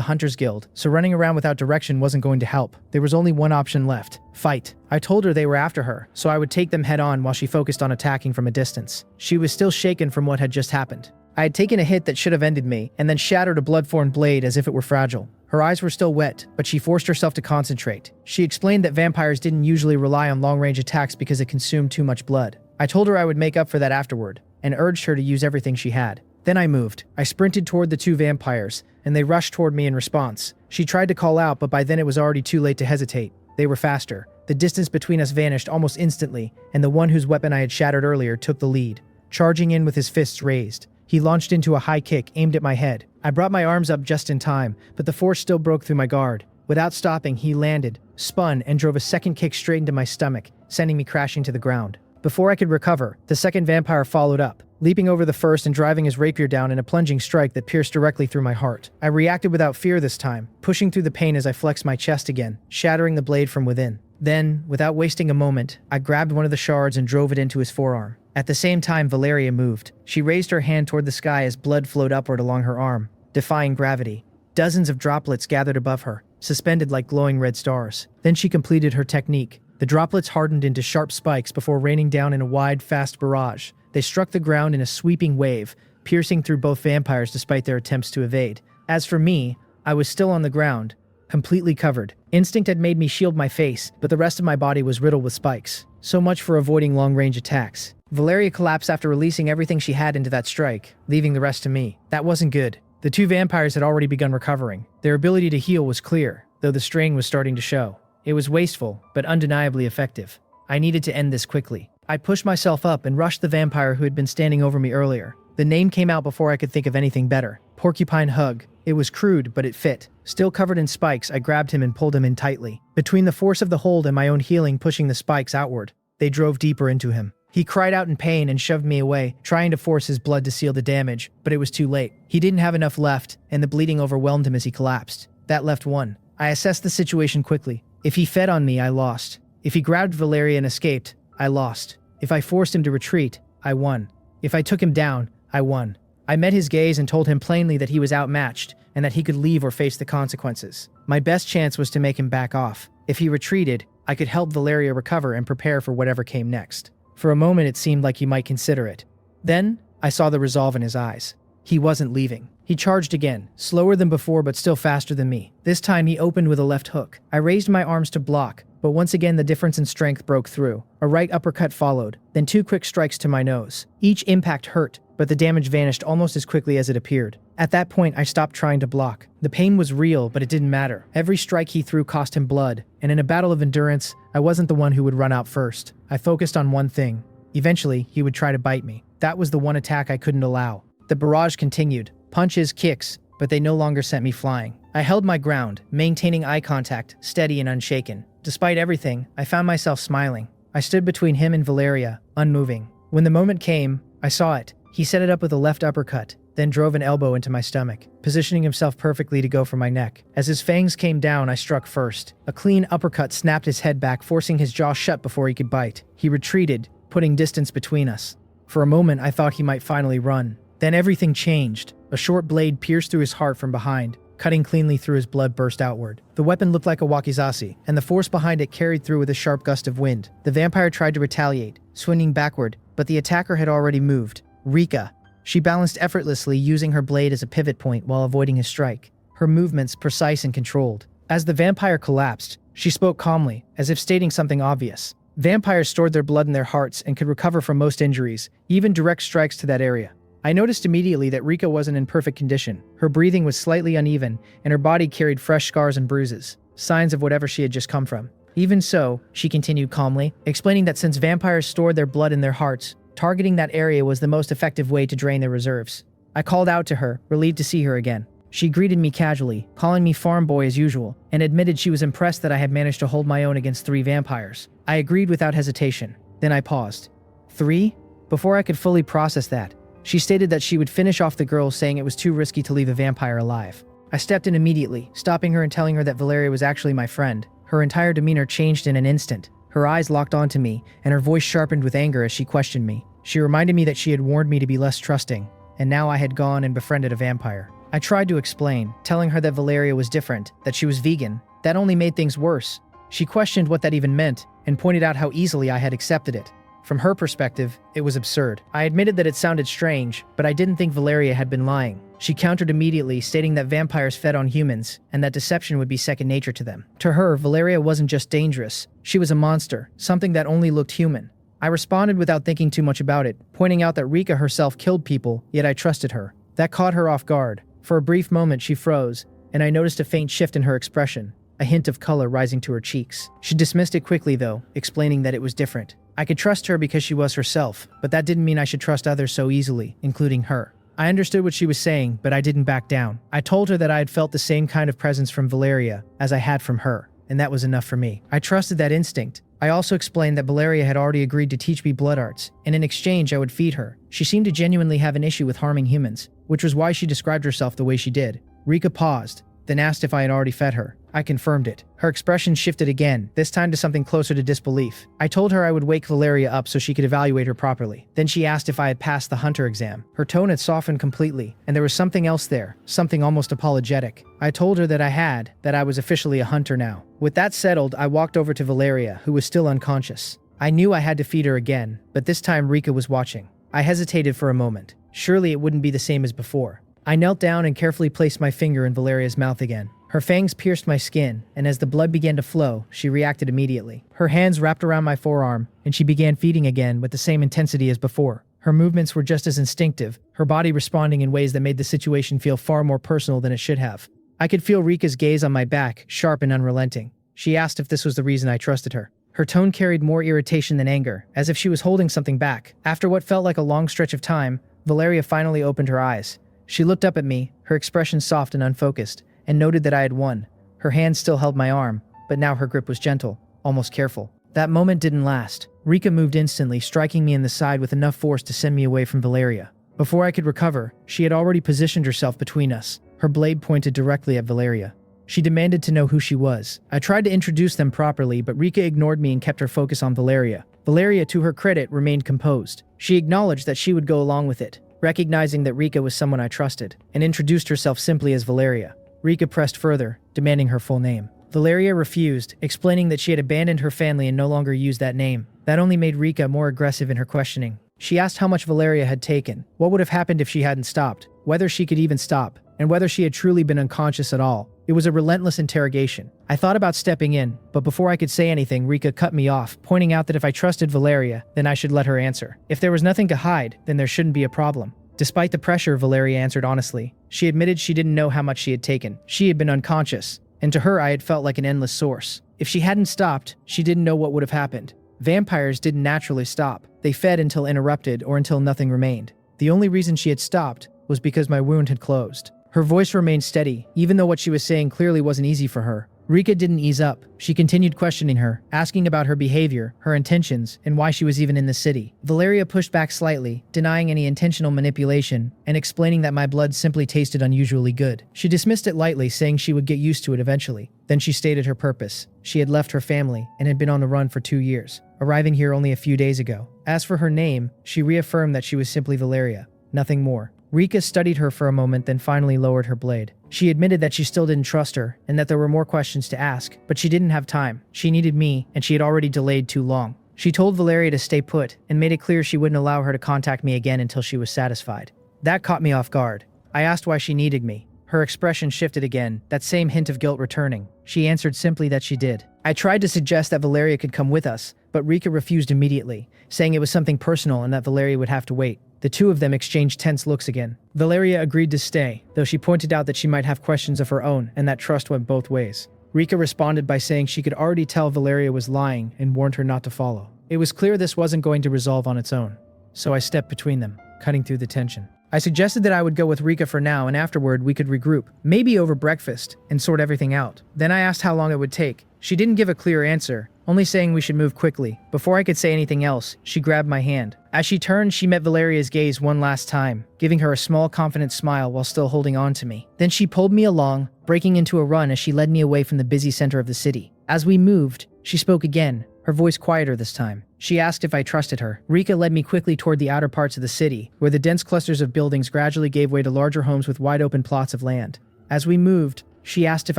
Hunters Guild, so running around without direction wasn't going to help. There was only one option left: fight. I told her they were after her, so I would take them head on while she focused on attacking from a distance. She was still shaken from what had just happened. I had taken a hit that should have ended me, and then shattered a blood-formed blade as if it were fragile. Her eyes were still wet, but she forced herself to concentrate. She explained that vampires didn't usually rely on long-range attacks because it consumed too much blood. I told her I would make up for that afterward, and urged her to use everything she had. Then I moved. I sprinted toward the two vampires, and they rushed toward me in response. She tried to call out, but by then it was already too late to hesitate. They were faster. The distance between us vanished almost instantly, and the one whose weapon I had shattered earlier took the lead, charging in with his fists raised. He launched into a high kick aimed at my head. I brought my arms up just in time, but the force still broke through my guard. Without stopping, he landed, spun, and drove a second kick straight into my stomach, sending me crashing to the ground. Before I could recover, the second vampire followed up, leaping over the first and driving his rapier down in a plunging strike that pierced directly through my heart. I reacted without fear this time, pushing through the pain as I flexed my chest again, shattering the blade from within. Then, without wasting a moment, I grabbed one of the shards and drove it into his forearm. At the same time, Valeria moved. She raised her hand toward the sky as blood flowed upward along her arm, defying gravity. Dozens of droplets gathered above her, suspended like glowing red stars. Then she completed her technique. The droplets hardened into sharp spikes before raining down in a wide, fast barrage. They struck the ground in a sweeping wave, piercing through both vampires despite their attempts to evade. As for me, I was still on the ground, completely covered. Instinct had made me shield my face, but the rest of my body was riddled with spikes. So much for avoiding long-range attacks. Valeria collapsed after releasing everything she had into that strike, leaving the rest to me. That wasn't good. The two vampires had already begun recovering. Their ability to heal was clear, though the strain was starting to show. It was wasteful, but undeniably effective. I needed to end this quickly. I pushed myself up and rushed the vampire who had been standing over me earlier. The name came out before I could think of anything better. Porcupine Hug. It was crude, but it fit. Still covered in spikes, I grabbed him and pulled him in tightly. Between the force of the hold and my own healing pushing the spikes outward, they drove deeper into him. He cried out in pain and shoved me away, trying to force his blood to seal the damage, but it was too late. He didn't have enough left, and the bleeding overwhelmed him as he collapsed. That left one. I assessed the situation quickly. If he fed on me, I lost. If he grabbed Valeria and escaped, I lost. If I forced him to retreat, I won. If I took him down, I won. I met his gaze and told him plainly that he was outmatched and that he could leave or face the consequences. My best chance was to make him back off. If he retreated, I could help Valeria recover and prepare for whatever came next. For a moment, it seemed like he might consider it. Then, I saw the resolve in his eyes. He wasn't leaving. He charged again, slower than before but still faster than me. This time he opened with a left hook. I raised my arms to block, but once again the difference in strength broke through. A right uppercut followed, then 2 quick strikes to my nose. Each impact hurt, but the damage vanished almost as quickly as it appeared. At that point, I stopped trying to block. The pain was real, but it didn't matter. Every strike he threw cost him blood, and in a battle of endurance, I wasn't the one who would run out first. I focused on one thing. Eventually, he would try to bite me. That was the one attack I couldn't allow. The barrage continued. Punches, kicks, but they no longer sent me flying. I held my ground, maintaining eye contact, steady and unshaken. Despite everything, I found myself smiling. I stood between him and Valeria, unmoving. When the moment came, I saw it. He set it up with a left uppercut, then drove an elbow into my stomach, positioning himself perfectly to go for my neck. As his fangs came down, I struck first. A clean uppercut snapped his head back, forcing his jaw shut before he could bite. He retreated, putting distance between us. For a moment, I thought he might finally run. Then everything changed. A short blade pierced through his heart from behind, cutting cleanly through his blood burst outward. The weapon looked like a wakizashi, and the force behind it carried through with a sharp gust of wind. The vampire tried to retaliate, swinging backward, but the attacker had already moved. Rika. She balanced effortlessly, using her blade as a pivot point while avoiding his strike. Her movements precise and controlled. As the vampire collapsed, she spoke calmly, as if stating something obvious. Vampires stored their blood in their hearts and could recover from most injuries, even direct strikes to that area. I noticed immediately that Rika wasn't in perfect condition. Her breathing was slightly uneven, and her body carried fresh scars and bruises, signs of whatever she had just come from. Even so, she continued calmly, explaining that since vampires stored their blood in their hearts, targeting that area was the most effective way to drain their reserves. I called out to her, relieved to see her again. She greeted me casually, calling me farm boy as usual, and admitted she was impressed that I had managed to hold my own against 3 vampires. I agreed without hesitation. Then I paused. 3? Before I could fully process that, she stated that she would finish off the girl, saying it was too risky to leave a vampire alive. I stepped in immediately, stopping her and telling her that Valeria was actually my friend. Her entire demeanor changed in an instant. Her eyes locked onto me, and her voice sharpened with anger as she questioned me. She reminded me that she had warned me to be less trusting, and now I had gone and befriended a vampire. I tried to explain, telling her that Valeria was different, that she was vegan. That only made things worse. She questioned what that even meant, and pointed out how easily I had accepted it. From her perspective, it was absurd. I admitted that it sounded strange, but I didn't think Valeria had been lying. She countered immediately, stating that vampires fed on humans, and that deception would be second nature to them. To her, Valeria wasn't just dangerous. She was a monster, something that only looked human. I responded without thinking too much about it, pointing out that Rika herself killed people, yet I trusted her. That caught her off guard. For a brief moment, she froze, and I noticed a faint shift in her expression, a hint of color rising to her cheeks. She dismissed it quickly, though, explaining that it was different. I could trust her because she was herself, but that didn't mean I should trust others so easily, including her. I understood what she was saying, but I didn't back down. I told her that I had felt the same kind of presence from Valeria as I had from her, and that was enough for me. I trusted that instinct. I also explained that Valeria had already agreed to teach me blood arts, and in exchange I would feed her. She seemed to genuinely have an issue with harming humans, which was why she described herself the way she did. Rika paused, then asked if I had already fed her. I confirmed it. Her expression shifted again, this time to something closer to disbelief. I told her I would wake Valeria up so she could evaluate her properly. Then she asked if I had passed the hunter exam. Her tone had softened completely, and there was something else there, something almost apologetic. I told her that I had, that I was officially a hunter now. With that settled, I walked over to Valeria, who was still unconscious. I knew I had to feed her again, but this time Rika was watching. I hesitated for a moment. Surely it wouldn't be the same as before. I knelt down and carefully placed my finger in Valeria's mouth again. Her fangs pierced my skin, and as the blood began to flow, she reacted immediately. Her hands wrapped around my forearm, and she began feeding again with the same intensity as before. Her movements were just as instinctive, her body responding in ways that made the situation feel far more personal than it should have. I could feel Rika's gaze on my back, sharp and unrelenting. She asked if this was the reason I trusted her. Her tone carried more irritation than anger, as if she was holding something back. After what felt like a long stretch of time, Valeria finally opened her eyes. She looked up at me, her expression soft and unfocused, and noted that I had won. Her hand still held my arm, but now her grip was gentle, almost careful. That moment didn't last. Rika moved instantly, striking me in the side with enough force to send me away from Valeria. Before I could recover, she had already positioned herself between us. Her blade pointed directly at Valeria. She demanded to know who she was. I tried to introduce them properly, but Rika ignored me and kept her focus on Valeria. Valeria, to her credit, remained composed. She acknowledged that she would go along with it, recognizing that Rika was someone I trusted, and introduced herself simply as Valeria. Rika pressed further, demanding her full name. Valeria refused, explaining that she had abandoned her family and no longer used that name. That only made Rika more aggressive in her questioning. She asked how much Valeria had taken, what would have happened if she hadn't stopped, whether she could even stop, and whether she had truly been unconscious at all. It was a relentless interrogation. I thought about stepping in, but before I could say anything, Rika cut me off, pointing out that if I trusted Valeria, then I should let her answer. If there was nothing to hide, then there shouldn't be a problem. Despite the pressure, Valeria answered honestly. She admitted she didn't know how much she had taken. She had been unconscious, and to her I had felt like an endless source. If she hadn't stopped, she didn't know what would have happened. Vampires didn't naturally stop. They fed until interrupted or until nothing remained. The only reason she had stopped was because my wound had closed. Her voice remained steady, even though what she was saying clearly wasn't easy for her. Rika didn't ease up. She continued questioning her, asking about her behavior, her intentions, and why she was even in the city. Valeria pushed back slightly, denying any intentional manipulation, and explaining that my blood simply tasted unusually good. She dismissed it lightly, saying she would get used to it eventually. Then she stated her purpose. She had left her family and had been on the run for 2 years, arriving here only a few days ago. As for her name, she reaffirmed that she was simply Valeria, nothing more. Rika studied her for a moment, then finally lowered her blade. She admitted that she still didn't trust her, and that there were more questions to ask, but she didn't have time. She needed me, and she had already delayed too long. She told Valeria to stay put, and made it clear she wouldn't allow her to contact me again until she was satisfied. That caught me off guard. I asked why she needed me. Her expression shifted again, that same hint of guilt returning. She answered simply that she did. I tried to suggest that Valeria could come with us, but Rika refused immediately, saying it was something personal and that Valeria would have to wait. The two of them exchanged tense looks again. Valeria agreed to stay, though she pointed out that she might have questions of her own and that trust went both ways. Rika responded by saying she could already tell Valeria was lying and warned her not to follow. It was clear this wasn't going to resolve on its own, so I stepped between them, cutting through the tension. I suggested that I would go with Rika for now, and afterward we could regroup, maybe over breakfast, and sort everything out. Then I asked how long it would take. She didn't give a clear answer, only saying we should move quickly. Before I could say anything else, she grabbed my hand. As she turned, she met Valeria's gaze one last time, giving her a small, confident smile while still holding on to me. Then she pulled me along, breaking into a run as she led me away from the busy center of the city. As we moved, she spoke again, her voice quieter this time. She asked if I trusted her. Rika led me quickly toward the outer parts of the city, where the dense clusters of buildings gradually gave way to larger homes with wide-open plots of land. As we moved, she asked if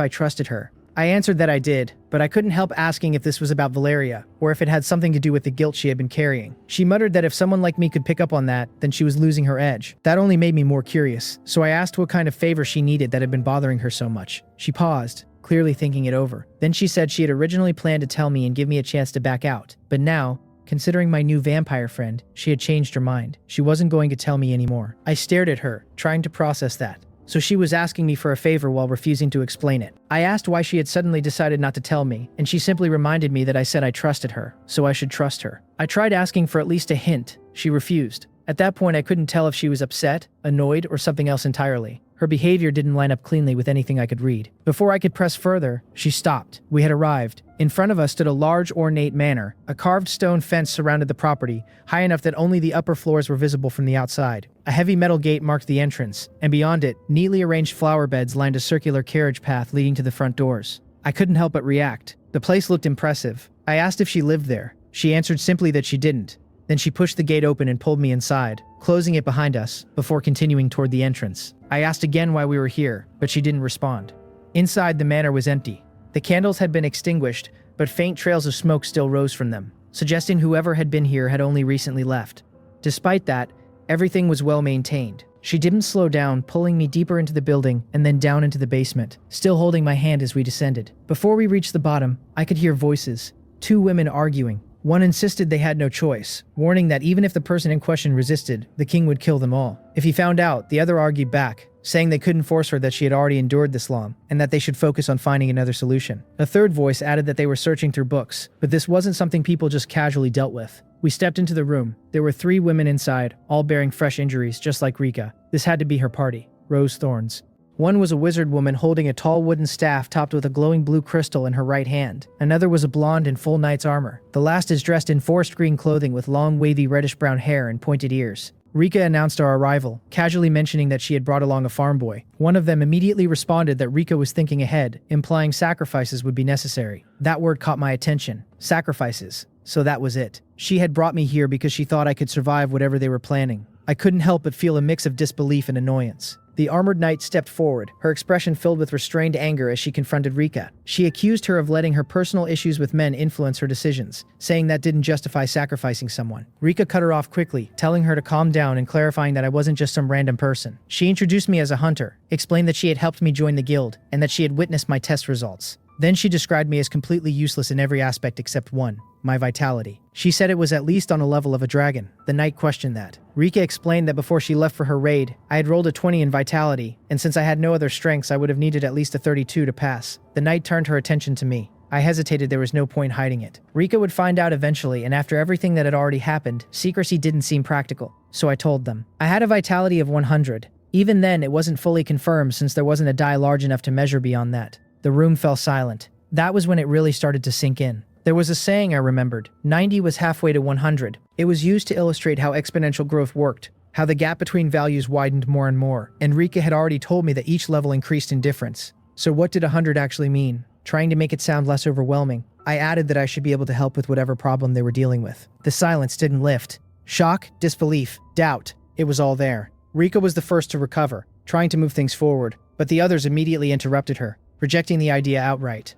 I trusted her. I answered that I did, but I couldn't help asking if this was about Valeria, or if it had something to do with the guilt she had been carrying. She muttered that if someone like me could pick up on that, then she was losing her edge. That only made me more curious, so I asked what kind of favor she needed that had been bothering her so much. She paused, clearly thinking it over. Then she said she had originally planned to tell me and give me a chance to back out, but now, considering my new vampire friend, she had changed her mind. She wasn't going to tell me anymore. I stared at her, trying to process that. So she was asking me for a favor while refusing to explain it. I asked why she had suddenly decided not to tell me, and she simply reminded me that I said I trusted her, so I should trust her. I tried asking for at least a hint. She refused. At that point, I couldn't tell if she was upset, annoyed, or something else entirely. Her behavior didn't line up cleanly with anything I could read. Before I could press further, she stopped. We had arrived. In front of us stood a large, ornate manor. A carved stone fence surrounded the property, high enough that only the upper floors were visible from the outside. A heavy metal gate marked the entrance, and beyond it, neatly arranged flower beds lined a circular carriage path leading to the front doors. I couldn't help but react. The place looked impressive. I asked if she lived there. She answered simply that she didn't. Then she pushed the gate open and pulled me inside, closing it behind us, before continuing toward the entrance. I asked again why we were here, but she didn't respond. Inside, the manor was empty. The candles had been extinguished, but faint trails of smoke still rose from them, suggesting whoever had been here had only recently left. Despite that, everything was well maintained. She didn't slow down, pulling me deeper into the building and then down into the basement, still holding my hand as we descended. Before we reached the bottom, I could hear voices, 2 women arguing. One insisted they had no choice, warning that even if the person in question resisted, the king would kill them all. If he found out, the other argued back, saying they couldn't force her, that she had already endured this long, and that they should focus on finding another solution. A third voice added that they were searching through books, but this wasn't something people just casually dealt with. We stepped into the room. There were 3 women inside, all bearing fresh injuries, just like Rika. This had to be her party. Rose thorns. One was a wizard woman holding a tall wooden staff topped with a glowing blue crystal in her right hand. Another was a blonde in full knight's armor. The last is dressed in forest green clothing with long, wavy reddish-brown hair and pointed ears. Rika announced our arrival, casually mentioning that she had brought along a farm boy. One of them immediately responded that Rika was thinking ahead, implying sacrifices would be necessary. That word caught my attention. Sacrifices. So that was it. She had brought me here because she thought I could survive whatever they were planning. I couldn't help but feel a mix of disbelief and annoyance. The armored knight stepped forward, her expression filled with restrained anger as she confronted Rika. She accused her of letting her personal issues with men influence her decisions, saying that didn't justify sacrificing someone. Rika cut her off quickly, telling her to calm down and clarifying that I wasn't just some random person. She introduced me as a hunter, explained that she had helped me join the guild, and that she had witnessed my test results. Then she described me as completely useless in every aspect except one, my vitality. She said it was at least on a level of a dragon. The knight questioned that. Rika explained that before she left for her raid, I had rolled a 20 in vitality, and since I had no other strengths, I would have needed at least a 32 to pass. The knight turned her attention to me. I hesitated, there was no point hiding it. Rika would find out eventually, and after everything that had already happened, secrecy didn't seem practical. So I told them. I had a vitality of 100. Even then, it wasn't fully confirmed since there wasn't a die large enough to measure beyond that. The room fell silent. That was when it really started to sink in. There was a saying I remembered. 90 was halfway to 100. It was used to illustrate how exponential growth worked, how the gap between values widened more and more, and Rika had already told me that each level increased in difference. So what did 100 actually mean? Trying to make it sound less overwhelming, I added that I should be able to help with whatever problem they were dealing with. The silence didn't lift. Shock, disbelief, doubt. It was all there. Rika was the first to recover, trying to move things forward, but the others immediately interrupted her, rejecting the idea outright.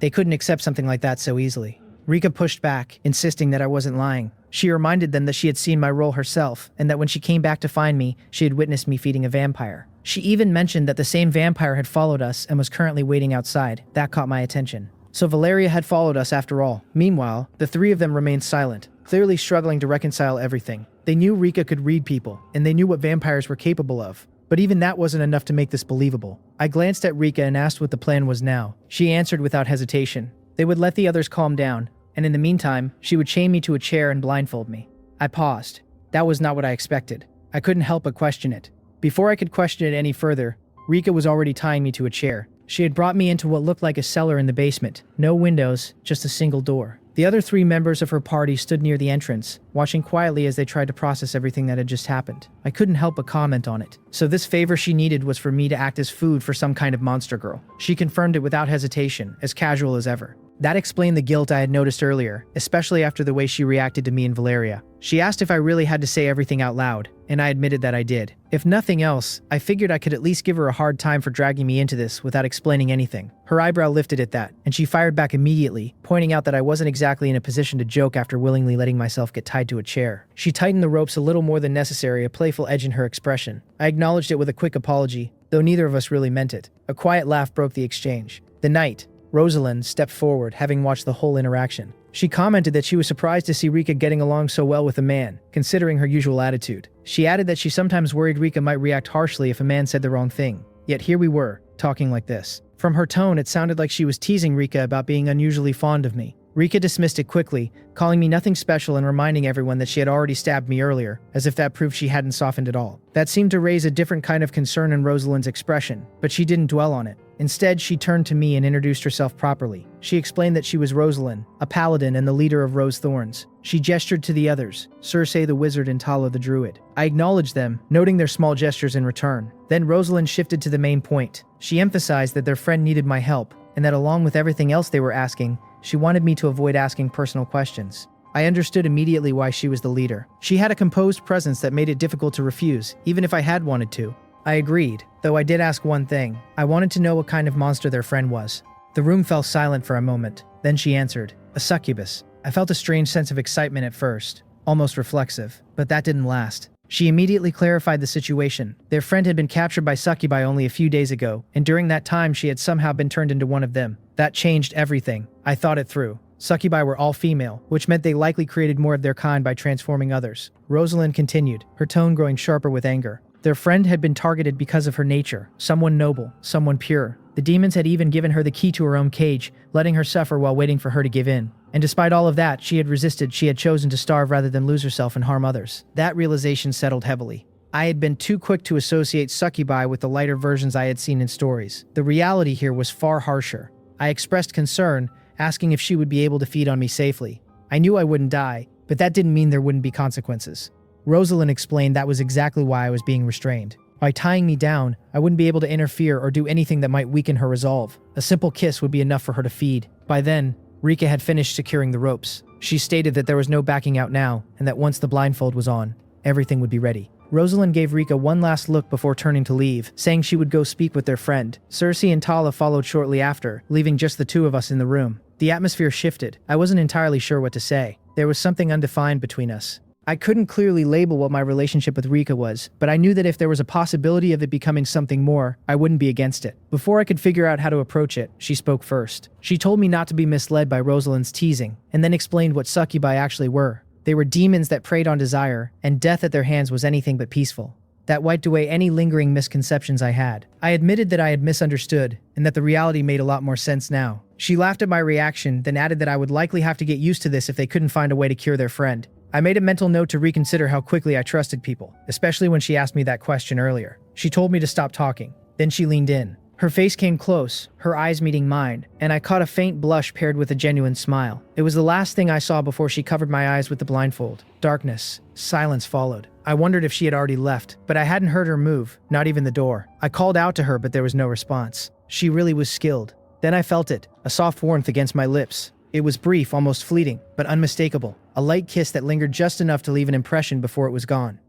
They couldn't accept something like that so easily. Rika pushed back, insisting that I wasn't lying. She reminded them that she had seen my role herself, and that when she came back to find me, she had witnessed me feeding a vampire. She even mentioned that the same vampire had followed us and was currently waiting outside. That caught my attention. So Valeria had followed us after all. Meanwhile, the three of them remained silent, clearly struggling to reconcile everything. They knew Rika could read people, and they knew what vampires were capable of. But even that wasn't enough to make this believable. I glanced at Rika and asked what the plan was now. She answered without hesitation. They would let the others calm down, and in the meantime, she would chain me to a chair and blindfold me. I paused. That was not what I expected. I couldn't help but question it. Before I could question it any further, Rika was already tying me to a chair. She had brought me into what looked like a cellar in the basement. No windows, just a single door. The other three members of her party stood near the entrance, watching quietly as they tried to process everything that had just happened. I couldn't help but comment on it. So this favor she needed was for me to act as food for some kind of monster girl. She confirmed it without hesitation, as casual as ever. That explained the guilt I had noticed earlier, especially after the way she reacted to me and Valeria. She asked if I really had to say everything out loud, and I admitted that I did. If nothing else, I figured I could at least give her a hard time for dragging me into this without explaining anything. Her eyebrow lifted at that, and she fired back immediately, pointing out that I wasn't exactly in a position to joke after willingly letting myself get tied to a chair. She tightened the ropes a little more than necessary, a playful edge in her expression. I acknowledged it with a quick apology, though neither of us really meant it. A quiet laugh broke the exchange. The knight, Rosalind, stepped forward, having watched the whole interaction. She commented that she was surprised to see Rika getting along so well with a man, considering her usual attitude. She added that she sometimes worried Rika might react harshly if a man said the wrong thing. Yet here we were, talking like this. From her tone, it sounded like she was teasing Rika about being unusually fond of me. Rika dismissed it quickly, calling me nothing special and reminding everyone that she had already stabbed me earlier, as if that proved she hadn't softened at all. That seemed to raise a different kind of concern in Rosalind's expression, but she didn't dwell on it. Instead, she turned to me and introduced herself properly. She explained that she was Rosalind, a paladin and the leader of Rose Thorns. She gestured to the others, Circe the wizard and Tala the druid. I acknowledged them, noting their small gestures in return. Then Rosalind shifted to the main point. She emphasized that their friend needed my help, and that along with everything else they were asking, she wanted me to avoid asking personal questions. I understood immediately why she was the leader. She had a composed presence that made it difficult to refuse, even if I had wanted to. I agreed, though I did ask one thing. I wanted to know what kind of monster their friend was. The room fell silent for a moment. Then she answered, a succubus. I felt a strange sense of excitement at first, almost reflexive, but that didn't last. She immediately clarified the situation. Their friend had been captured by succubi only a few days ago, and during that time she had somehow been turned into one of them. That changed everything. I thought it through. Succubi were all female, which meant they likely created more of their kind by transforming others. Rosalind continued, her tone growing sharper with anger. Their friend had been targeted because of her nature, someone noble, someone pure. The demons had even given her the key to her own cage, letting her suffer while waiting for her to give in. And despite all of that, she had resisted. She had chosen to starve rather than lose herself and harm others. That realization settled heavily. I had been too quick to associate succubi with the lighter versions I had seen in stories. The reality here was far harsher. I expressed concern, asking if she would be able to feed on me safely. I knew I wouldn't die, but that didn't mean there wouldn't be consequences. Rosalind explained that was exactly why I was being restrained. By tying me down, I wouldn't be able to interfere or do anything that might weaken her resolve. A simple kiss would be enough for her to feed. By then, Rika had finished securing the ropes. She stated that there was no backing out now, and that once the blindfold was on, everything would be ready. Rosalind gave Rika one last look before turning to leave, saying she would go speak with their friend. Cersei and Tala followed shortly after, leaving just the two of us in the room. The atmosphere shifted. I wasn't entirely sure what to say. There was something undefined between us. I couldn't clearly label what my relationship with Rika was, but I knew that if there was a possibility of it becoming something more, I wouldn't be against it. Before I could figure out how to approach it, she spoke first. She told me not to be misled by Rosalind's teasing, and then explained what succubi actually were. They were demons that preyed on desire, and death at their hands was anything but peaceful. That wiped away any lingering misconceptions I had. I admitted that I had misunderstood, and that the reality made a lot more sense now. She laughed at my reaction, then added that I would likely have to get used to this if they couldn't find a way to cure their friend. I made a mental note to reconsider how quickly I trusted people, especially when she asked me that question earlier. She told me to stop talking. Then she leaned in. Her face came close, her eyes meeting mine, and I caught a faint blush paired with a genuine smile. It was the last thing I saw before she covered my eyes with the blindfold. Darkness. Silence followed. I wondered if she had already left, but I hadn't heard her move, not even the door. I called out to her, but there was no response. She really was skilled. Then I felt it, a soft warmth against my lips. It was brief, almost fleeting, but unmistakable. A light kiss that lingered just enough to leave an impression before it was gone.